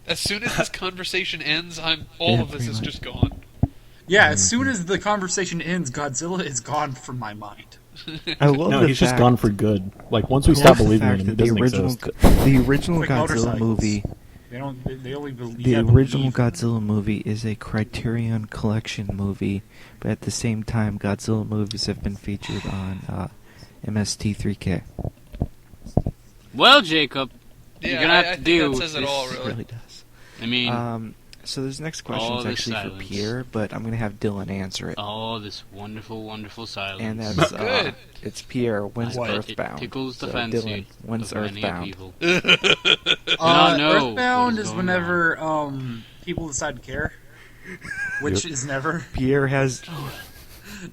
As soon as this conversation ends, all of this pretty is much. just gone. Yeah, as soon as the conversation ends, Godzilla is gone from my mind. I love No, the he's fact, just gone for good. Like once we I love stop the believing in fact him, he that doesn't the original Like Godzilla motorcycles. movie. They only believe. The original Godzilla movie is a Criterion Collection movie, but at the same time, Godzilla movies have been featured on MST3K. Well, Jacob, Yeah, you're gonna have I to think do. that says it all, It really. really does. I mean, So this next question all is the actually silence. for Pierre, but I'm going to have Dylan answer it. oh, this wonderful, wonderful silence. And that's Good. It's Pierre. When's What? Earthbound? It tickles the So, fancy Dylan, when's of many a Earthbound? people. not know Earthbound what is is going whenever people decide to care, which is never. Pierre has.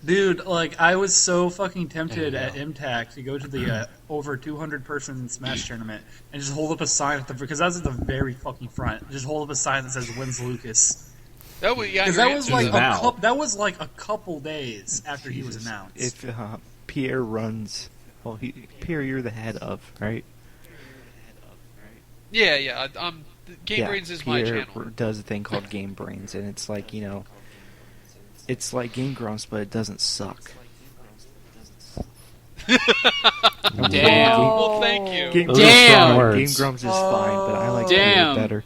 Dude, like, I was so fucking tempted at MTAC to go to the over 200-person Smash tournament and just hold up a sign at because that was at the very fucking front. Just hold up a sign that says "When's Lucas?" That was, yeah, Because your that was answer's like in. now. that was like a couple days after he was announced. If Pierre runs, well, Pierre, you're the head of, right? Yeah. Game Brains is my Pierre channel. does a thing called Game Brains, and it's like it's like Game Grumps, but it doesn't suck. Damn. Well, thank you. Game, Those are Damn. strong words. Game Grumps is fine, but I like Damn. Pierre better.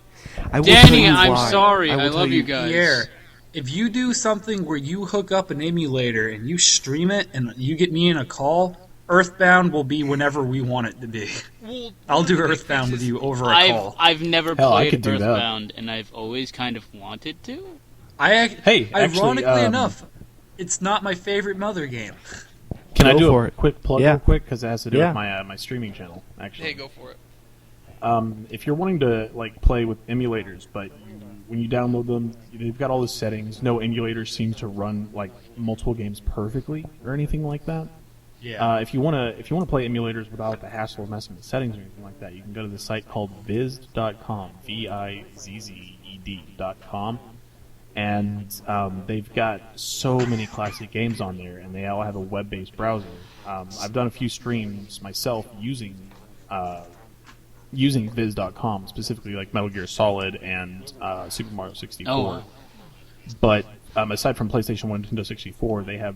I will Danny, tell you I'm why. sorry. will I tell love you guys. Pierre, if you do something where you hook up an emulator and you stream it and you get me in a call, Earthbound will be whenever we want it to be. Well, I'll do one of the Earthbound with fixes- you over a call. I've never Hell, I played could do that. Earthbound, and I've always kind of wanted to. Hey, actually, ironically enough, it's not my favorite Mother game. Can I Go do for a it. quick plug Yeah. real quick? Because it has to do Yeah. with my streaming channel, actually. Hey, go for it. If you're wanting to like play with emulators, but when you download them, they've got all the settings. No emulator seems to run like multiple games perfectly or anything like that. Yeah. If you wanna play emulators without the hassle of messing with settings or anything like that, you can go to the site called Vizd.com, VIZZED.com, and they've got so many classic games on there, and they all have a web-based browser. I've done a few streams myself using Viz.com, specifically like Metal Gear Solid and Super Mario 64. Oh, wow. But aside from PlayStation 1 and Nintendo 64, they have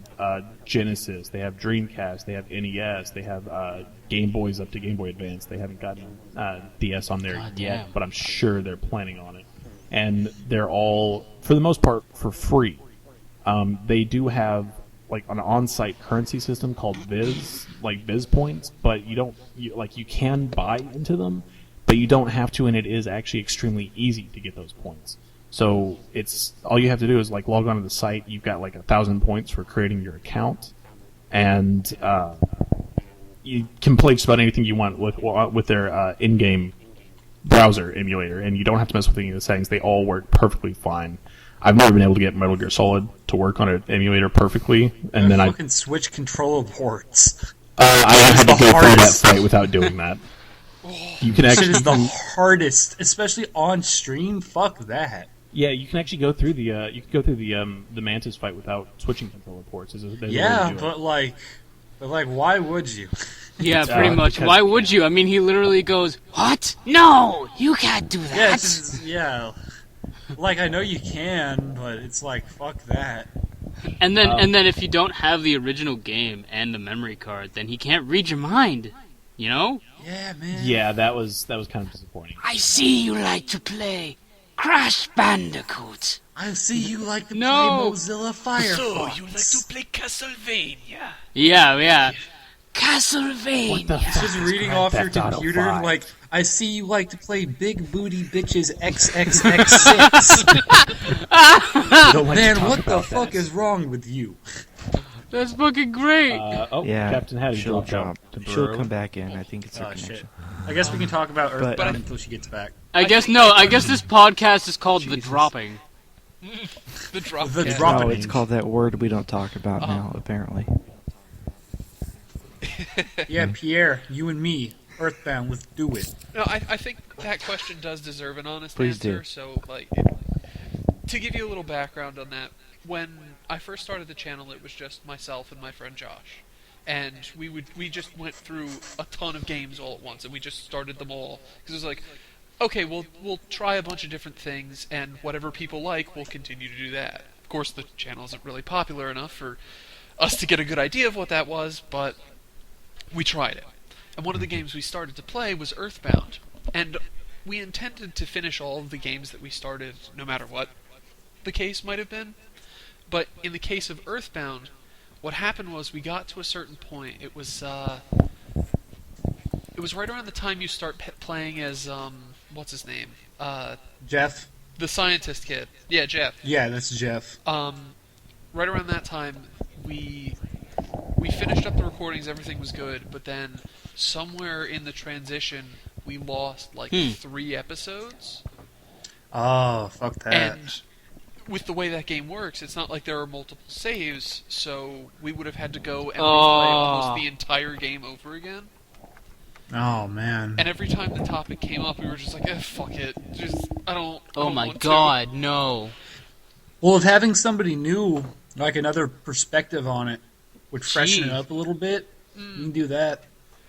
Genesis, they have Dreamcast, they have NES, they have Game Boys up to Game Boy Advance. They haven't gotten DS on there God yet, damn. but I'm sure they're planning on it. And they're all, for the most part, for free. They do have like an on-site currency system called Viz, like Viz points, but you can buy into them, but you don't have to, and it is actually extremely easy to get those points. So it's all you have to do is like log onto the site. You've got like 1,000 points for creating your account, and you can play just about anything you want with their in-game browser emulator, and you don't have to mess with any of the settings. They all work perfectly fine. I've never been able to get Metal Gear Solid to work on an emulator perfectly, and then I fucking switch controller ports. had to the go through that hardest. fight without doing that. You can Shit actually is the hardest, especially on stream. Fuck that. Yeah, you can actually go through the Mantis fight without switching controller ports. There's a way to Yeah, do it. but like, why would you? Yeah, pretty much. because- Why would you? I mean, he literally goes, "What? No, you can't do that." Yeah, yeah. Like I know you can, but it's like fuck that. And then if you don't have the original game and the memory card, then he can't read your mind. You know? Yeah, man. Yeah, that was kind of disappointing. I see you like to play Crash Bandicoot. I see you like to No. play Mozilla Firefox. So, you like to play Castlevania? Yeah. Castlevania. What the It's just reading off your Theft Auto computer, 5. like, I see you like to play Big Booty Bitches XXX6. Man, what the fuck is wrong with you? That's fucking great. Yeah, Captain Hattie she'll dropped out. She'll come back in. I think it's her Oh, shit. connection. I guess we can talk about But, Earthbound until she gets back. I guess this podcast is called The Dropping. The drop. The cat. drop- No, Dropping. it's called that word we don't talk about now. Apparently, Yeah, Pierre, you and me, Earthbound, let's do it. No, I think that question does deserve an honest Please answer. do. So, like, to give you a little background on that, when I first started the channel, it was just myself and my friend Josh, and we just went through a ton of games all at once, and we just started them all because it was like, okay, we'll try a bunch of different things, and whatever people like, we'll continue to do that. Of course, the channel isn't really popular enough for us to get a good idea of what that was, but we tried it. And one of the games we started to play was Earthbound. And we intended to finish all of the games that we started, no matter what the case might have been. But in the case of Earthbound, what happened was we got to a certain point. It was right around the time you start playing as, what's his name? Jeff? The scientist kid. Yeah, Jeff. Yeah, that's Jeff. Right around that time, we finished up the recordings, everything was good, but then somewhere in the transition, we lost like 3 episodes. Oh, fuck that. And with the way that game works, it's not like there are multiple saves, so we would have had to go and replay almost the entire game over again. Oh, man. And every time the topic came up, we were just like, fuck it. I don't Oh my want god, to. no. Well, if having somebody new, like another perspective on it, would freshen it Jeez. up a little bit, you can do that.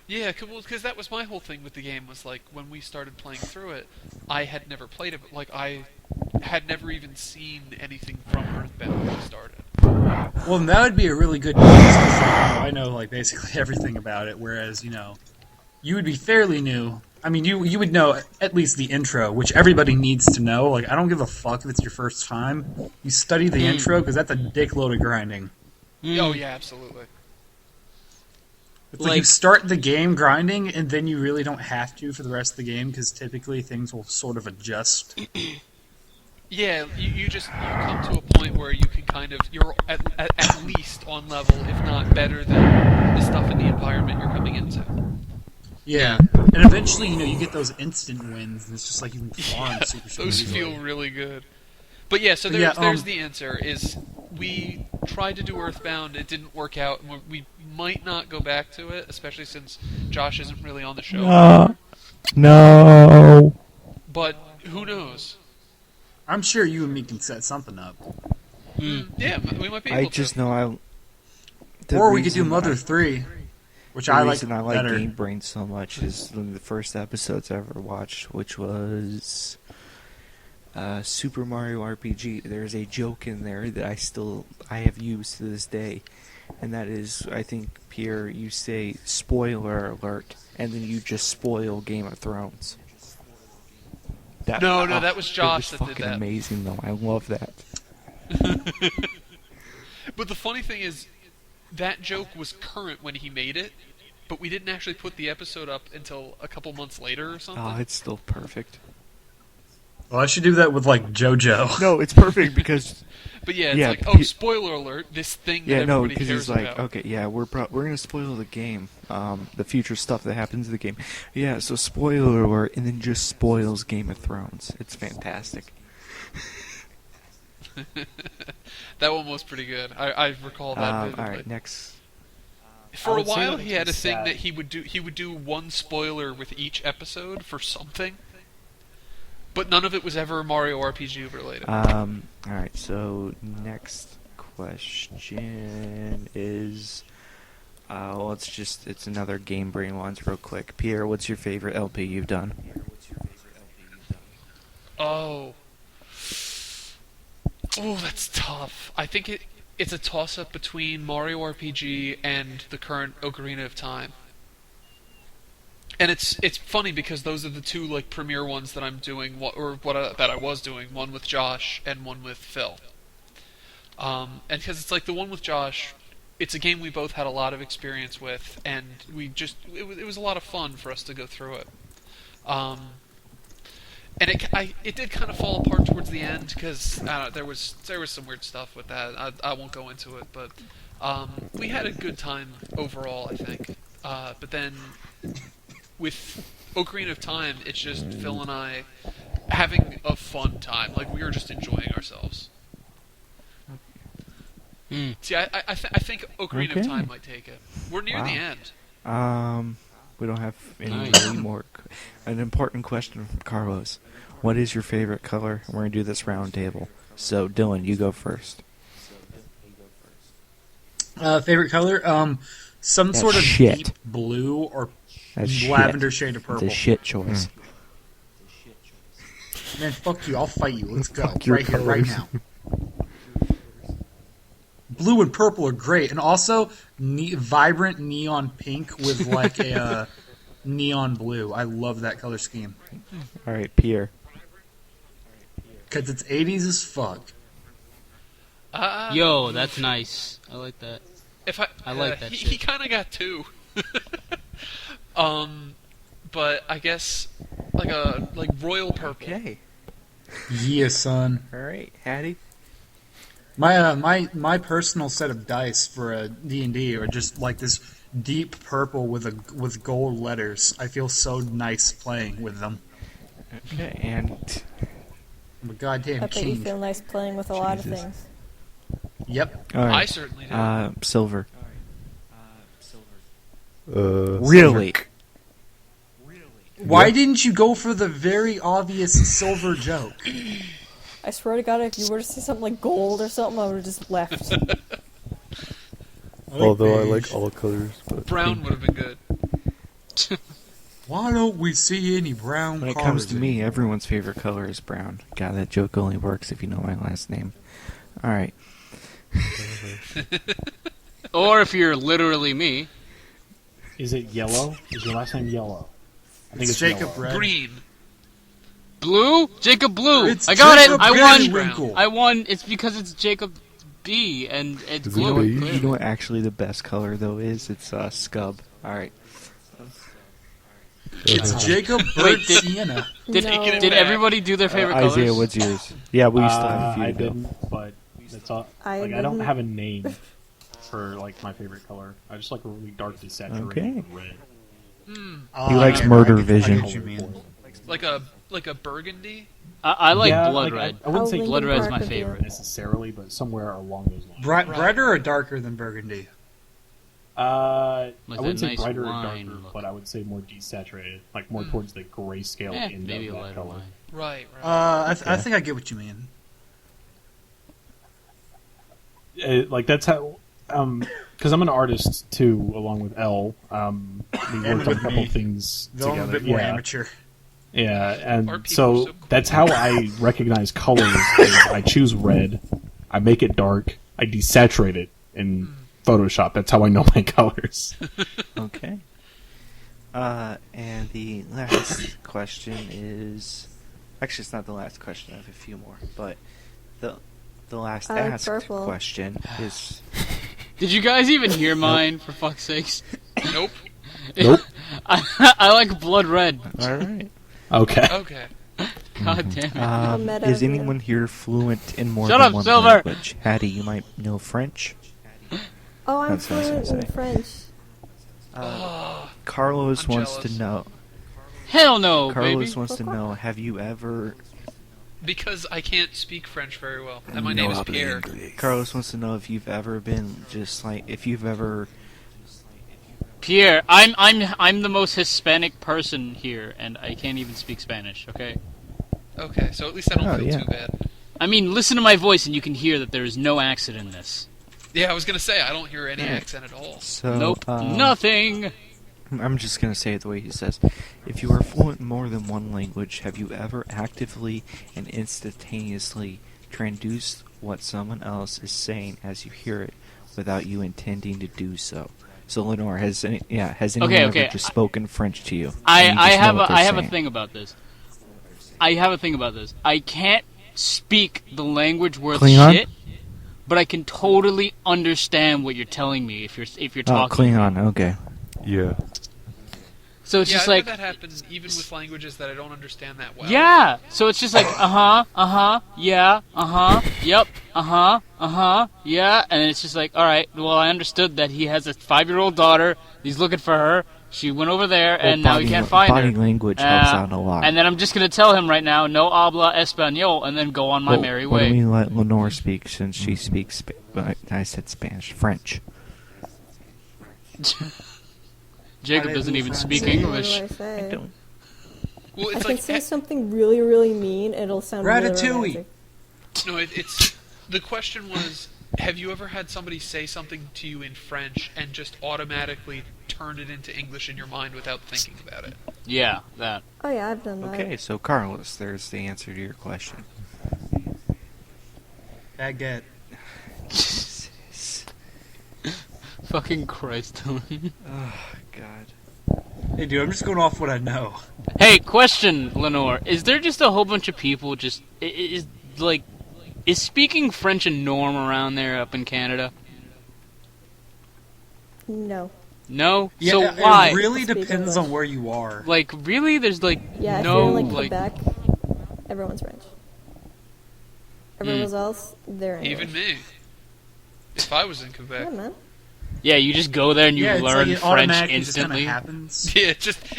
Yeah, because that was my whole thing with the game, was like, when we started playing through it, I had never played it, but like, I had never even seen anything from Earthbound when we started. Well, then that would be a really good news, because I know, like, basically everything about it, whereas, you would be fairly new. I mean, you would know at least the intro, which everybody needs to know. Like, I don't give a fuck if it's your first time. You study the intro, because that's a dickload of grinding. Oh, yeah, absolutely. It's like you start the game grinding, and then you really don't have to for the rest of the game, because typically things will sort of adjust. Yeah, you come to a point where you can kind of, you're at least on level, if not better than the stuff in the environment you're coming into. Yeah, and eventually, you get those instant wins, and it's just like you can farm super Those feel really good. But yeah, so there's the answer, is we tried to do Earthbound, it didn't work out, and we might not go back to it, especially since Josh isn't really on the show anymore. No. But who knows? I'm sure you and me can set something up. Yeah, we might be able I to. just know Or we could do Mother 3, which I like better. The reason I like better. Game Brain so much is one of the first episodes I ever watched, which was Super Mario RPG. There's a joke in there that I have used to this day, and that is, I think, Pierre, you say spoiler alert, and then you just spoil Game of Thrones. No, that was Josh that that was did fucking that. amazing, though. I love that. But the funny thing is, that joke was current when he made it, but we didn't actually put the episode up until a couple months later or something. Oh, it's still perfect. Well, I should do that with, like, JoJo. No, it's perfect because... But yeah, it's Yeah, like, spoiler alert, this thing that Yeah, no, everybody because cares it's like, about. okay, yeah, we're gonna spoil the game, the future stuff that happens in the game. Yeah, so spoiler alert, and then just spoils Game of Thrones. It's fantastic. That one was pretty good. I recall that vividly. Alright, next. For I a would say while, that he had a it's thing sad. that he would do one spoiler with each episode for something, but none of it was ever Mario RPG related. Alright, so next question is, well, it's another Game Brain ones real quick. Pierre, what's your favorite LP you've done? Oh, that's tough. I think it's a toss-up between Mario RPG and the current Ocarina of Time. And it's funny because those are the two like premier ones that I'm doing, that I was doing. One with Josh and one with Phil. And because it's like the one with Josh, it's a game we both had a lot of experience with, and it was a lot of fun for us to go through it. And it did kind of fall apart towards the end because there was some weird stuff with that. I won't go into it, but we had a good time overall, I think. But then with Ocarina of Time, it's just Phil and I having a fun time. Like, we were just enjoying ourselves. See, I think Ocarina of Time might take it. We're near the end. We don't have any Nice. really more. An important question from Carlos. What is your favorite color? We're going to do this round table. So, Dylan, you go first. Favorite color? Some That's sort of shit. deep blue or That's lavender shit. shade of It's purple. a shit choice. Man, fuck you. I'll fight you. Let's go. Fuck your Right here, right colors. now. Blue and purple are great. And also, vibrant neon pink with like a neon blue. I love that color scheme. All right, Pierre. Because it's 80s as fuck. Yo, that's nice. I like that. If I like that he shit. kind of got two. But I guess like royal purple. Okay. Yeah, son. All right, Hattie. My personal set of dice for a D&D are just like this deep purple with gold letters. I feel so nice playing with them. Okay, and I'm a goddamn I bet you king. feel nice playing with a lot of Jesus. things. Yep. all I right, certainly do. silver. Really? Why didn't you go for the very obvious silver joke? I swear to God, if you were to say something like gold or something, I would have just left. Although I beige. like all colors, but Brown would have been good. Why don't we see any brown When it cars comes to me, anymore? everyone's favorite color is brown. God, that joke only works if you know my last name. All right. Or if you're literally me. Is it yellow? Is your last name yellow? I think It's Jacob yellow. Red. Green. Blue? Jacob Blue. It's I got Jacob it. I won. Periwinkle. I won. It's because it's Jacob B and it's Is it blue. beige? You know what actually the best color though is? It's Scub. All right. It's Jacob Wait, Bird did- Sienna. Did, No. did everybody do their favorite colors? Isaiah, what's yours? Yeah, we still have a few I to go. didn't, but that's all. I Like I don't didn't. have a name for like my favorite color. I just like a really dark desaturated Okay. red. He likes murder vision. I get what you mean. Like a burgundy. I like Yeah, blood like, red. I wouldn't Oh, say Linkin Blood red's Park my would be favorite. necessarily, but somewhere along those lines. Brighter or darker than burgundy? I Like wouldn't that say nice brighter or wine darker, look. but I would say more desaturated, like more towards the grayscale end Maybe a of that lighter color. wine. Right. I think I get what you mean. Like that's how, because I'm an artist too, along with Elle. We And worked on a with couple me. things Though I'm a together. bit more Yeah, amateur. yeah, Our and people are so so cool. that's how I recognize colors. Is I choose red, I make it dark, I desaturate it in Photoshop. That's how I know my colors. Okay. And the last question is... Actually, it's not the last question. I have a few more. But the last I like asked purple. question is... Did you guys even hear mine? For fuck's sakes. Nope. Nope. I like blood red. All right. Okay. Okay. God damn it. meta Is of you. anyone here fluent in more Shut than up, one Silver! language? Hattie, you might know French. Oh, I'm That's what I was fluent gonna in say. French. Carlos I'm wants to jealous. know... Hell no, Carlos baby. wants to know, have you ever... Because I can't speak French very well, and my name is Pierre. Carlos wants to know if you've ever been just like... If you've ever... Pierre, I'm the most Hispanic person here, and I can't even speak Spanish. Okay. Okay, so at least I don't Oh, feel yeah. too bad. I mean, listen to my voice, and you can hear that there is no accent in this. Yeah, I was gonna say I don't hear any Yeah. accent at all. So, Nope, nothing. I'm just going to say it the way he says. If you are fluent in more than one language, have you ever actively and instantaneously traduced what someone else is saying as you hear it without you intending to do so? So, Lenore, has anyone Okay. ever just spoken French to you? and you I just know have what a, they're I have a saying? thing about this. I can't speak the language worth Klingon? shit, but I can totally understand what you're telling me if you're Oh, talking. Klingon, okay. Yeah. So it's Yeah, just I've like had that happen even with languages that I don't understand that well. yeah. So it's just like yeah, yep, yeah, and it's just like all right. Well, I understood that he has a 5-year-old daughter. He's looking for her. She went over there, and now he can't find body her. language helps out a lot. And then I'm just gonna tell him right now, no habla español, and then go on my Well, merry why don't way. we let Lenore speak since she speaks... I said Spanish. French. Jacob doesn't even speak So what English. do I say? don't... Well, I it's can like say something really, really mean, and it'll sound really Ratatouille. romantic. no, it's the question was, have you ever had somebody say something to you in French and just automatically turn it into English in your mind without thinking about it. Yeah, that. Oh yeah, I've done that. Okay, so Carlos, there's the answer to your question. Baguette. Fucking Christ. Oh, God. Hey, dude, I'm just going off what I know. Hey, question, Lenore. Is there just a whole bunch of people just... Is speaking French a norm around there up in Canada? No. No? Yeah, So it why? really Speak depends English. on where you are. Like, really? There's, like, Yeah, no... if you're in like, Quebec, everyone's French. Everyone else, they're English. Even me. If I was in Yeah, Quebec. man. Yeah, you just go there and you yeah, learn it's like it French automatically just instantly. kinda happens. Yeah,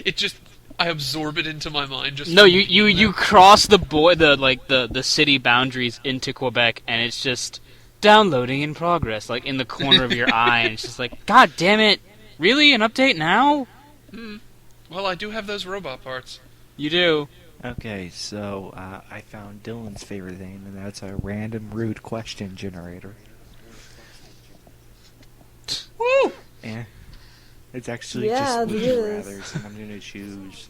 it just I absorb it into my mind. Just No, from you being there. cross the city boundaries into Quebec, and it's just downloading in progress, like in the corner of your eye, and it's just like, God damn it! Really, an update now? Well, I do have those robot parts. You do. Okay, so I found Dylan's favorite thing, and that's a random rude question generator. Woo! Yeah. It's actually Yeah, just it would is. you rathers, and I'm going to choose...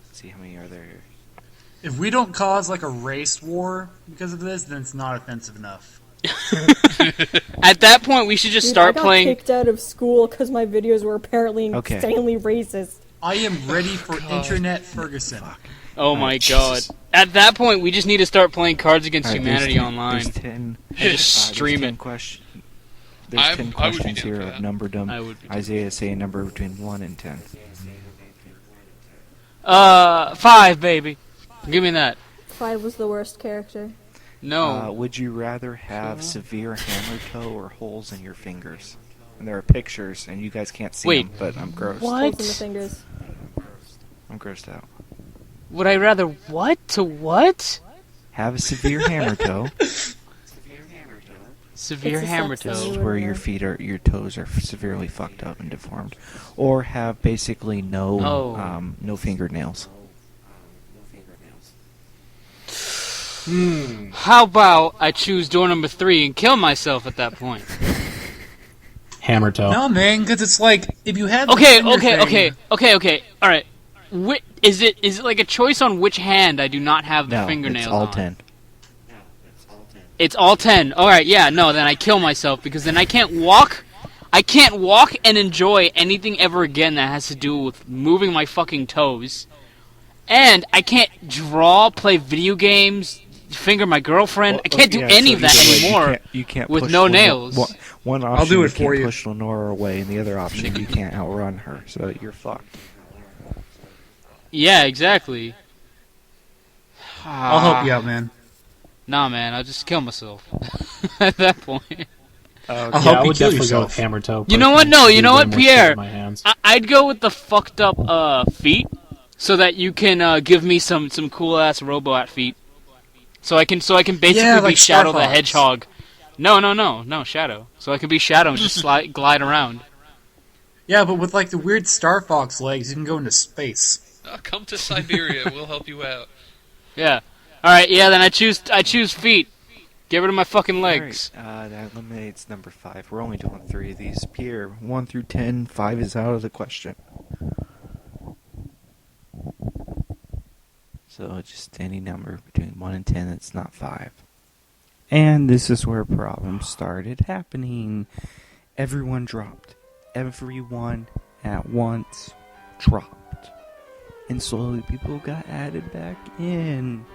Let's see how many are there. If we don't cause like a race war because of this, then it's not offensive enough. At that point, we should just Dude, start I got playing. kicked out of school because my videos were apparently Okay. insanely racist. I am ready for Internet Ferguson. Oh my Jesus. God! At that point, we just need to start playing Cards Against Alright, Humanity there's online. There's 10... And just stream there's 10 it. There's I 10 would be questions down here for of that. numbered them. I would be down. Isaiah, say a number between 1 and 10. 5, baby. Give me that. 5 was the worst character. No. Would you rather have severe hammer toe or holes in your fingers? And there are pictures, and you guys can't see Wait, them, but I'm grossed. Holes in the What? fingers. I'm grossed out. Would I rather what to what? Have a severe hammer toe. Severe It's a hammer sex This thing. is toe. where your feet are, your toes are severely fucked up and deformed, or have basically no fingernails. How about I choose door number 3 and kill myself at that point? Hammer toe. No, man, because it's like if you have the Okay, finger thing- okay. All right. Is it like a choice on which hand I do not have the No, fingernails it's all on? 10. It's all 10. All right, yeah, no, then I kill myself because then I can't walk. I can't walk and enjoy anything ever again that has to do with moving my fucking toes. And I can't draw, play video games, finger my girlfriend. I can't do any of that anymore. You can't with push no Lenore- nails. One option do it you for can't you. push Lenore away, and the other option you can't outrun her, so you're fucked. Yeah, exactly. I'll help you out, man. Nah, man, I'll just kill myself at that point. I'll Yeah, help I you would kill definitely go with yourself. hammer toe. You know what? personally. No, It'd you be know way what, more Pierre? safe in my hands. I'd go with the fucked up feet, so that you can give me some cool ass robot feet, so I can basically Yeah, be like Shadow the Star Fox. Hedgehog. No, Shadow. So I can be Shadow and just glide around. Yeah, but with like the weird Star Fox legs, you can go into space. Come to Siberia. We'll help you out. Yeah. All right. Yeah. Then I choose feet. Get rid of my fucking legs. Alright, that eliminates number 5. We're only doing 3 of these. Pierre, 1 through 10, 5 is out of the question. So just any number between 1 and 10 that's not 5. And this is where problems started happening. Everyone dropped. Everyone at once dropped. And slowly people got added back in.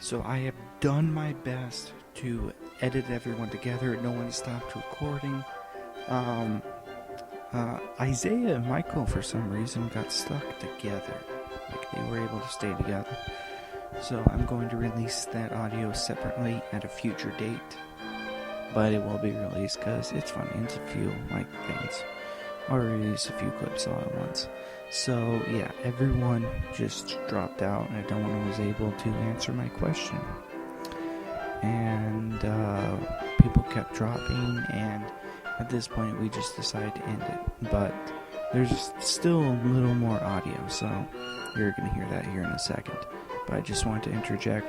So I have done my best to edit everyone together. No one stopped recording. Isiah and Micheal, for some reason, got stuck together. Like, they were able to stay together. So I'm going to release that audio separately at a future date. But it will be released because it's funny. It's a few, like, things. I'll release a few clips all at once. So, yeah, everyone just dropped out, and no one was able to answer my question. And people kept dropping, and at this point we just decided to end it. But there's still a little more audio, so you're going to hear that here in a second. But I just wanted to interject.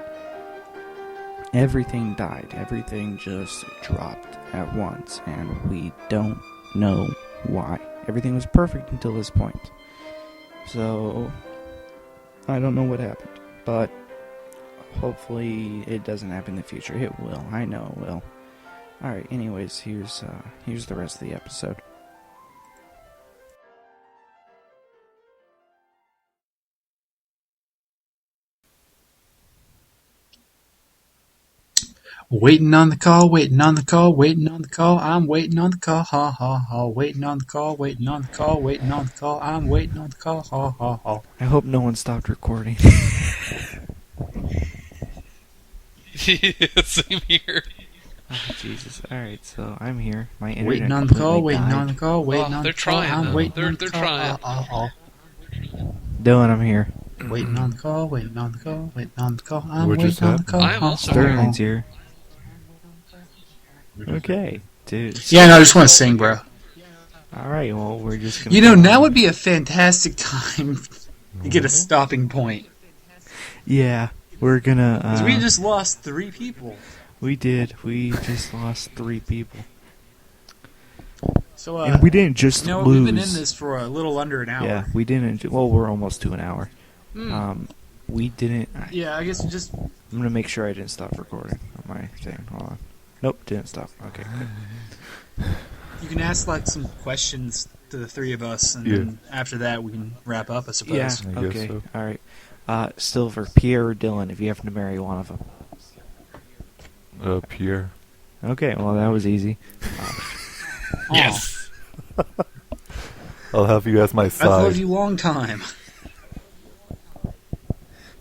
Everything died. Everything just dropped at once, and we don't know why. Everything was perfect until this point. So, I don't know what happened, but hopefully it doesn't happen in the future. It will. I know it will. Alright, anyways, here's the rest of the episode. Waiting on the call, waiting on the call, waiting on the call, I'm waiting on the call, ha ha ha, waiting on the call, waiting on the call, waiting on the call, I'm waiting on the call, ha ha ha. I hope no one stopped recording. Same here. Oh, Jesus. Alright, so I'm here. My internet Waiting on the call, completely waiting died. on the call, waiting Oh, on they're the call, trying, I'm though. waiting They're- on the they're call, trying. ah, ah, ah. Dylan, I'm here. Waiting on the call, waiting on the call, waiting on the call, I'm What just waiting on the happened? call, I am ha, also ha, ha. Sterling's here. Okay, dude. Yeah, no, I just want to sing, bro. Alright, well, we're just gonna... You know, go now on. would be a fantastic time to get a stopping point. Yeah, we're gonna... Because we just lost 3 people. We did. We just lost 3 people. So, And we didn't just you know, lose. we've been in this for a little under an hour. Yeah, we didn't... Well, we're almost to an hour. Hmm. We didn't... Yeah, I guess we just... I'm gonna make sure I didn't stop recording on my thing. Hold on. Nope, didn't stop. Okay, good. You can ask, like, some questions to the 3 of us, and Yeah. then after that we can wrap up, I suppose. Yeah, I guess okay. so. Alright. Silver, Pierre, or Dylan, if you happen to marry one of them. Pierre. Okay, well, that was easy. Yes. I'll have you as my I've loved side. you long time.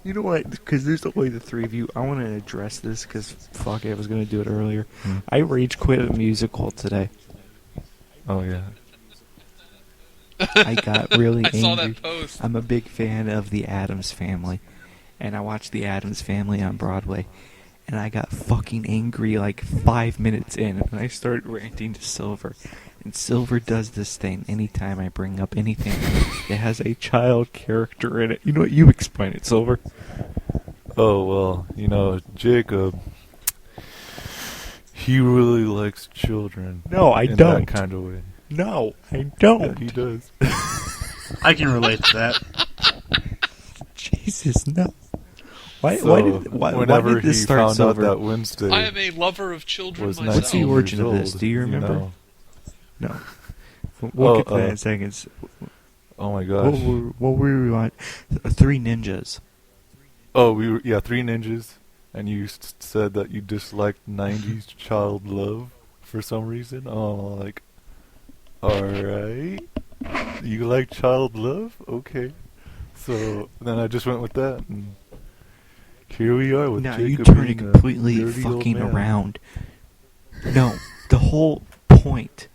You know what? Because there's only the 3 of you. I want to address this because, fuck it, I was going to do it earlier. I rage quit a musical today. Oh, yeah. I got really I angry. saw that post. I'm a big fan of the Addams Family, and I watched the Addams Family on Broadway, and I got fucking angry like 5 minutes in, and I started ranting to Silver. And Silver does this thing anytime I bring up anything that has a child character in it. You know what? You explain it, Silver. Oh, well, you know, Jacob, he really likes children. No, I in don't. that kind of way. No, I Yeah, don't. he does. I can relate to that. Jesus, no. Why So, did whenever this he start, found Silver? out that Wednesday I am a lover of children was myself. What's the 19 origin years of this? old, Do you remember? know. No. We'll get to that in Oh, seconds. Oh my What gosh. were we on? 3 ninjas. Oh, we were, yeah, 3 ninjas, and you said that you disliked 90s child love for some reason. Oh, like, alright. You like child love? Okay. So, then I just went with that, and here we are with Now Jacob you turn it being a completely dirty old fucking man. around. No, the whole point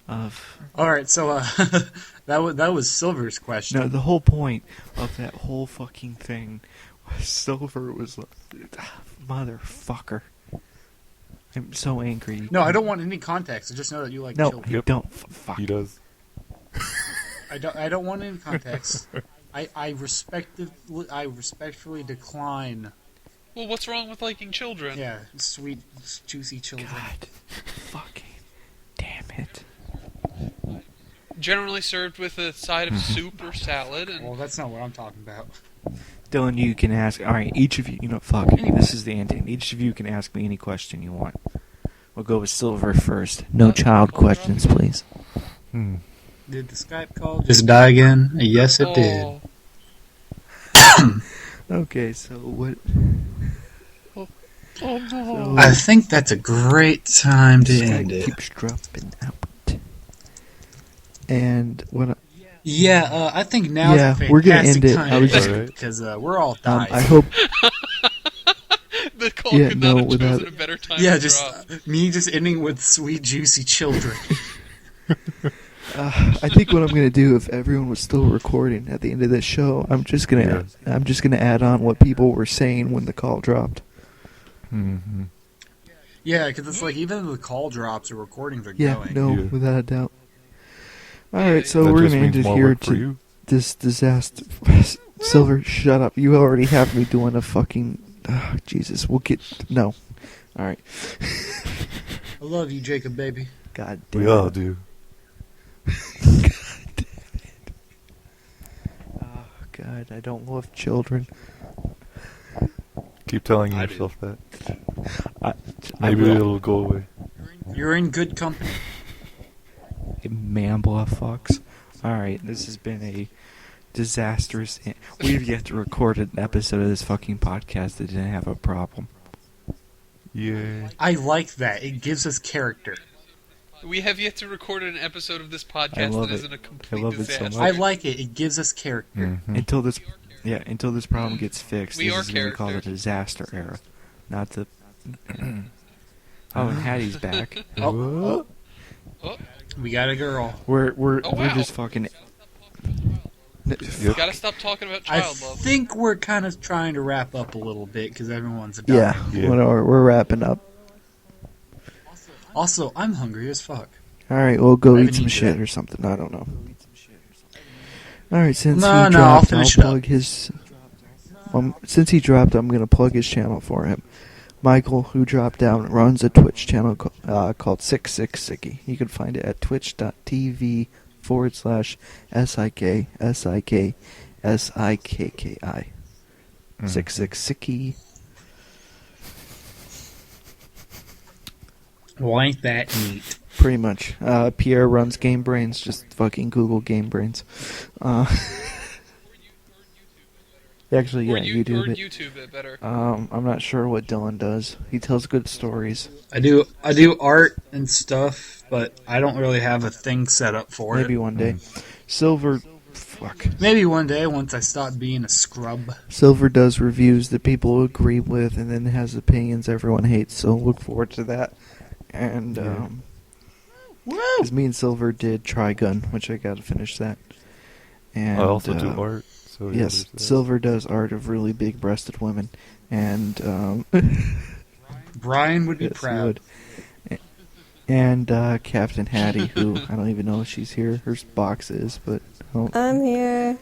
of Alright, so, that was Silver's question. no, the whole point of that whole fucking thing was Silver was like, motherfucker. I'm so angry. No, I don't want any context. I just know that you like No, children. I Yep. don't. Fuck. He does. I don't want any context. I respectfully decline. Well, what's wrong with liking children? Yeah, sweet, juicy children. God, fucking damn it. Generally served with a side of soup or salad, and Well, that's not what I'm talking about. Dylan, you can ask. All right, each of you. You know, fuck. Anyway. This is the ending. Each of you can ask me any question you want. We'll go with Silver first. No child questions, please. Did the Skype call just die again? Yes, it did. Oh, Okay, so what? oh no. So, I think that's a great time to Skype end it. keeps dropping out. And what? Yeah, I think now's Yeah, a fantastic we're gonna end it. time I was to just- end it because we're all dying. I hope. The call Yeah, could no, not have without- chosen a better time yeah, to just drop. me just ending with sweet, juicy children. I think what I'm gonna do, if everyone was still recording at the end of this show, I'm just gonna add on what people were saying when the call dropped. Mm-hmm. Yeah, because it's like even though the call drops or recordings are Yeah, going. no, Yeah. without a doubt. All right, so That we're just gonna end means it more here work for to you. this disaster. Silver, shut up! You already have me doing a fucking. Jesus, we'll get no. All right. I love you, Jacob, baby. God damn. We all do. God, I don't love children. Keep telling I do. yourself that. I Maybe will. it'll go away. You're in good company. Mambla fucks. Alright, this has been a disastrous... We've yet to record an episode of this fucking podcast that didn't have a problem. Yay. I like that. It gives us character. We have yet to record an episode of this I podcast love that it. isn't a complete I love it so disaster. much. I like it. It gives us character. Mhm. Until this problem gets fixed, We this are is what we call the characters. disaster era. Not the... Oh, and Hattie's back. Oh, Oh, we got a girl. We're Oh, wow. just fucking... Yep. gotta stop talking about I child love. think we're kind of trying to wrap up a little bit because everyone's dying. Yeah. we're wrapping up. Also, I'm hungry as fuck. Alright, we'll go I eat haven't some eaten shit yet. or something. I don't know. Alright, since No, he I'll dropped, finish I'll it up. plug his... since he dropped, I'm going to plug his channel for him. Michael, who dropped down, runs a Twitch channel called 66Sicky. You can find it at twitch.tv/SIKSIKSIKKI. 66Sicky. Well, ain't that neat? Pretty much. Pierre runs Game Brains. Just fucking Google Game Brains. Actually, Or yeah, you, YouTube or it. YouTube it better. I'm not sure what Dylan does. He tells good stories. I do art and stuff, but I don't really have a thing set up for Maybe it. one day. Silver, fuck. Maybe one day once I stop being a scrub. Silver does reviews that people agree with, and then has opinions everyone hates. So look forward to that. And because me and Silver did Trigun, which I got to finish that. And I also do art. So yeah, Yes, there's that. Silver does art of really big-breasted women, and Brian would be yes, he proud. would. And Captain Hattie, who I don't even know if she's here. Her box is, but I'm here.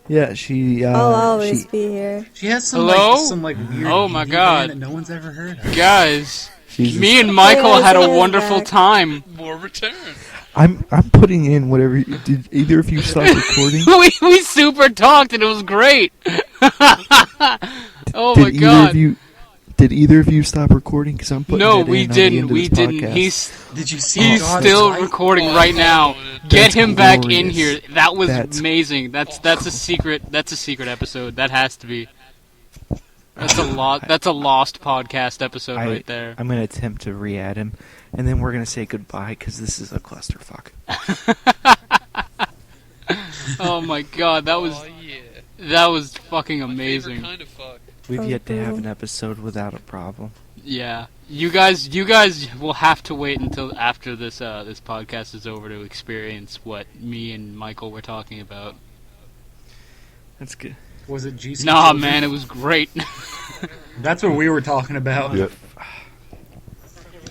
yeah, she. I'll always she, be here. She has some Hello? weird Oh my indie God. band that no one's ever heard of. Guys, she's me and Michael Hey, had a Isiah's wonderful back. time. More return. I'm putting in whatever. Did either of you stop recording? we super talked and it was great. Oh my Did god. Did either of you stop recording? Because I'm putting No, it we in on the end didn't. of We this didn't. podcast. Did you see He's God's still light? recording right now. Get That's him back in glorious. here. That was That's amazing. That's a secret. That's a secret episode. That has to be. That's a lot. That's a lost podcast episode right there. I'm gonna attempt to re-add him, and then we're gonna say goodbye because this is a clusterfuck. Oh my god, that was Oh yeah. fucking My favorite amazing. kind of fuck. We've yet to have cool. an episode without a problem. Yeah, you guys will have to wait until after this this podcast is over to experience what me and Michael were talking about. That's good. Was it GC? Nah, Children? man, it was great. That's what we were talking about. Yep.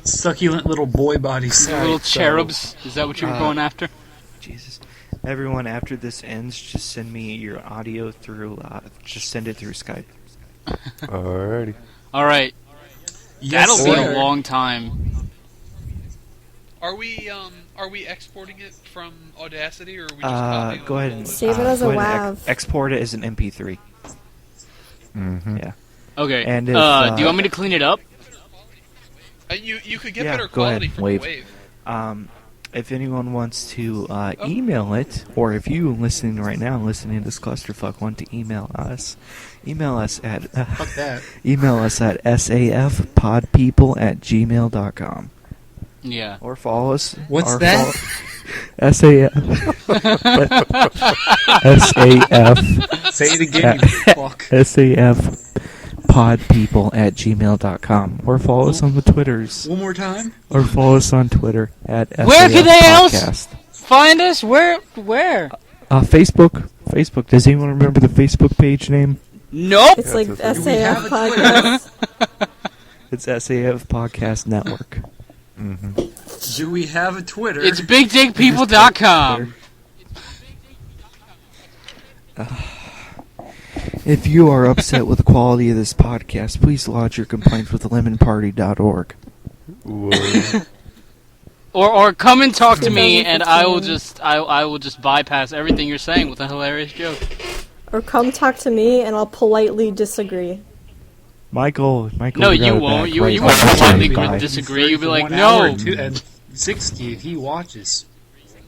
Succulent little boy bodies. Little Alright, so, cherubs. Is that what you were going after? Jesus. Everyone, after this ends, just send me your audio through. Just send it through Skype. Alrighty. All right, Yes, that'll be sir. a long time. Are we exporting it from Audacity, or are we just copying Go ahead and Save it as a go ahead and WAV. export it as an MP3. Mm-hmm. Yeah. Okay. And if, do you want me to clean it up? You could get Yeah, better go quality ahead, from wave. Wave. If anyone wants to email it, or if you listening right now, listening to this clusterfuck, want to email us at Fuck that. email us at safpodpeople@gmail.com, Yeah. or follow us. What's or that? SAF SAF Say it again, you fuck. SAFpodpeople@gmail.com, or follow us on the Twitters, One more time. or follow us on Twitter at Where SAF can they Podcast. else find us? Where? Facebook. Does anyone remember the Facebook page name? Nope. It's like that's Do we have SAF a Podcast. It's SAF Podcast Network. Mm-hmm. Do we have a Twitter? It's BigDickPeople.com. If you are upset with the quality of this podcast, please lodge your complaints with lemonparty.org. Whoa. Or come and talk to Two me, thousand and I will fifteen. just I will just bypass everything you're saying with a hilarious joke. Or come talk to me and I'll politely disagree. Michael, No, we you got it won't. back You right won't now. politely Bye. disagree. You'll be like, 1 hour no. and 60 if he watches.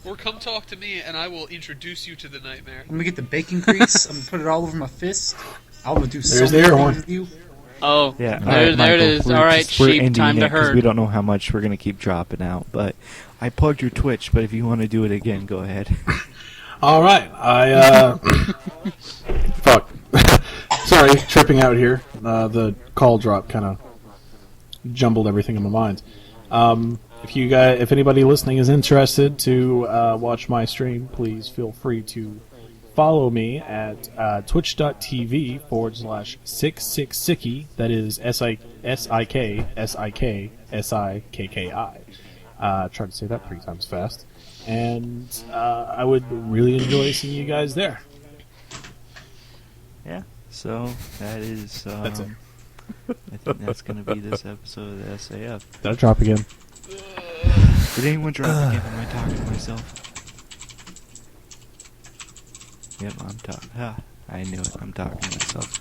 Or come talk to me, and I will introduce you to the nightmare. I'm gonna get the bacon grease. I'm gonna put it all over my fist. I'm gonna do There's so the air many horn. things with you. Oh, Yeah, there it Michael, is. we're All right, just- we're sheep, ending time it to 'cause herd. We don't know how much we're gonna keep dropping out, but I plugged your Twitch. But if you want to do it again, go ahead. All right, fuck. Sorry, tripping out here. The call drop kind of jumbled everything in my mind. If anybody listening is interested to watch my stream, please feel free to follow me at twitch.tv/66sikki. That is SIKSIKSIKKI. Try to say that 3 times fast. And I would really enjoy seeing you guys there. Yeah. So that is. That's it. I think that's gonna be this episode of the SAF. Did I drop again? Did anyone drop again? Am I talking to myself? Yep, I'm talking. I knew it. I'm talking to myself.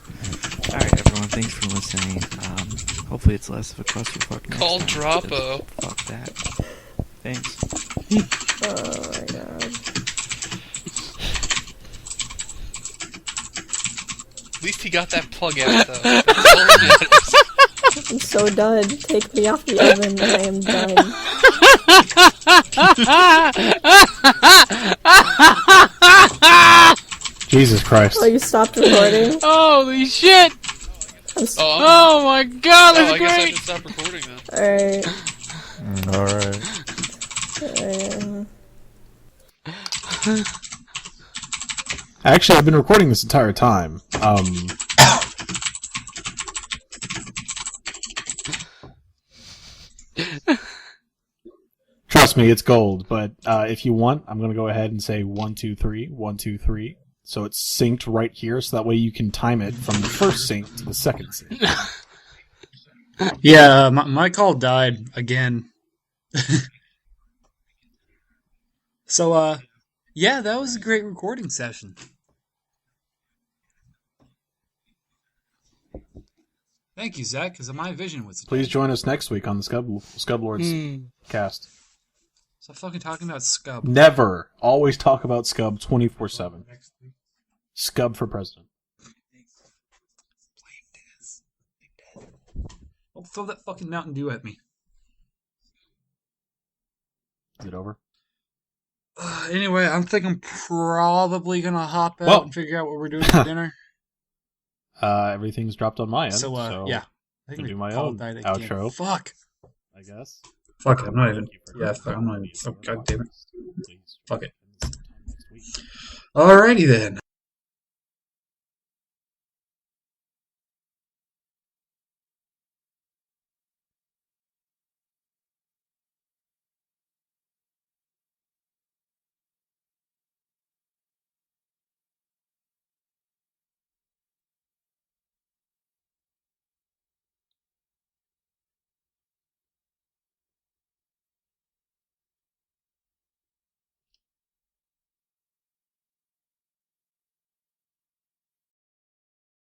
Alright, everyone, thanks for listening. Hopefully it's less of a clusterfuck next Call time, Dropo. because fuck that. Thanks. Oh my god. At least he got that plug out, though. That's all that matters. I'm so done. Take me off the oven. I am done. Jesus Christ. Oh, you stopped recording? Holy shit! I'm s- Oh my god, Oh, that's I guess I great! should stop recording then. Alright. Alright. Actually, I've been recording this entire time. Trust me, it's gold. But if you want, I'm going to go ahead and say 1, 2, 3, 1, 2, 3. So it's synced right here, so that way you can time it from the first sync to the second sync. Yeah, my call died again. So, yeah, that was a great recording session. Thank you, Zach, because my vision was... Please join us next week on the Scub Lords cast. Stop fucking talking about Scub. Never. Always talk about Scub 24/7. Scub for president. Don't throw that fucking Mountain Dew at me. Is it over? Anyway, I think I'm probably gonna hop out and figure out what we're doing for dinner. Everything's dropped on my end. So, yeah. I I'll the do my call own died again. outro. Fuck. I guess. Fuck it, I'm not even... Yeah, fuck, I'm not even... Oh, God damn it. Fuck it. Alrighty then.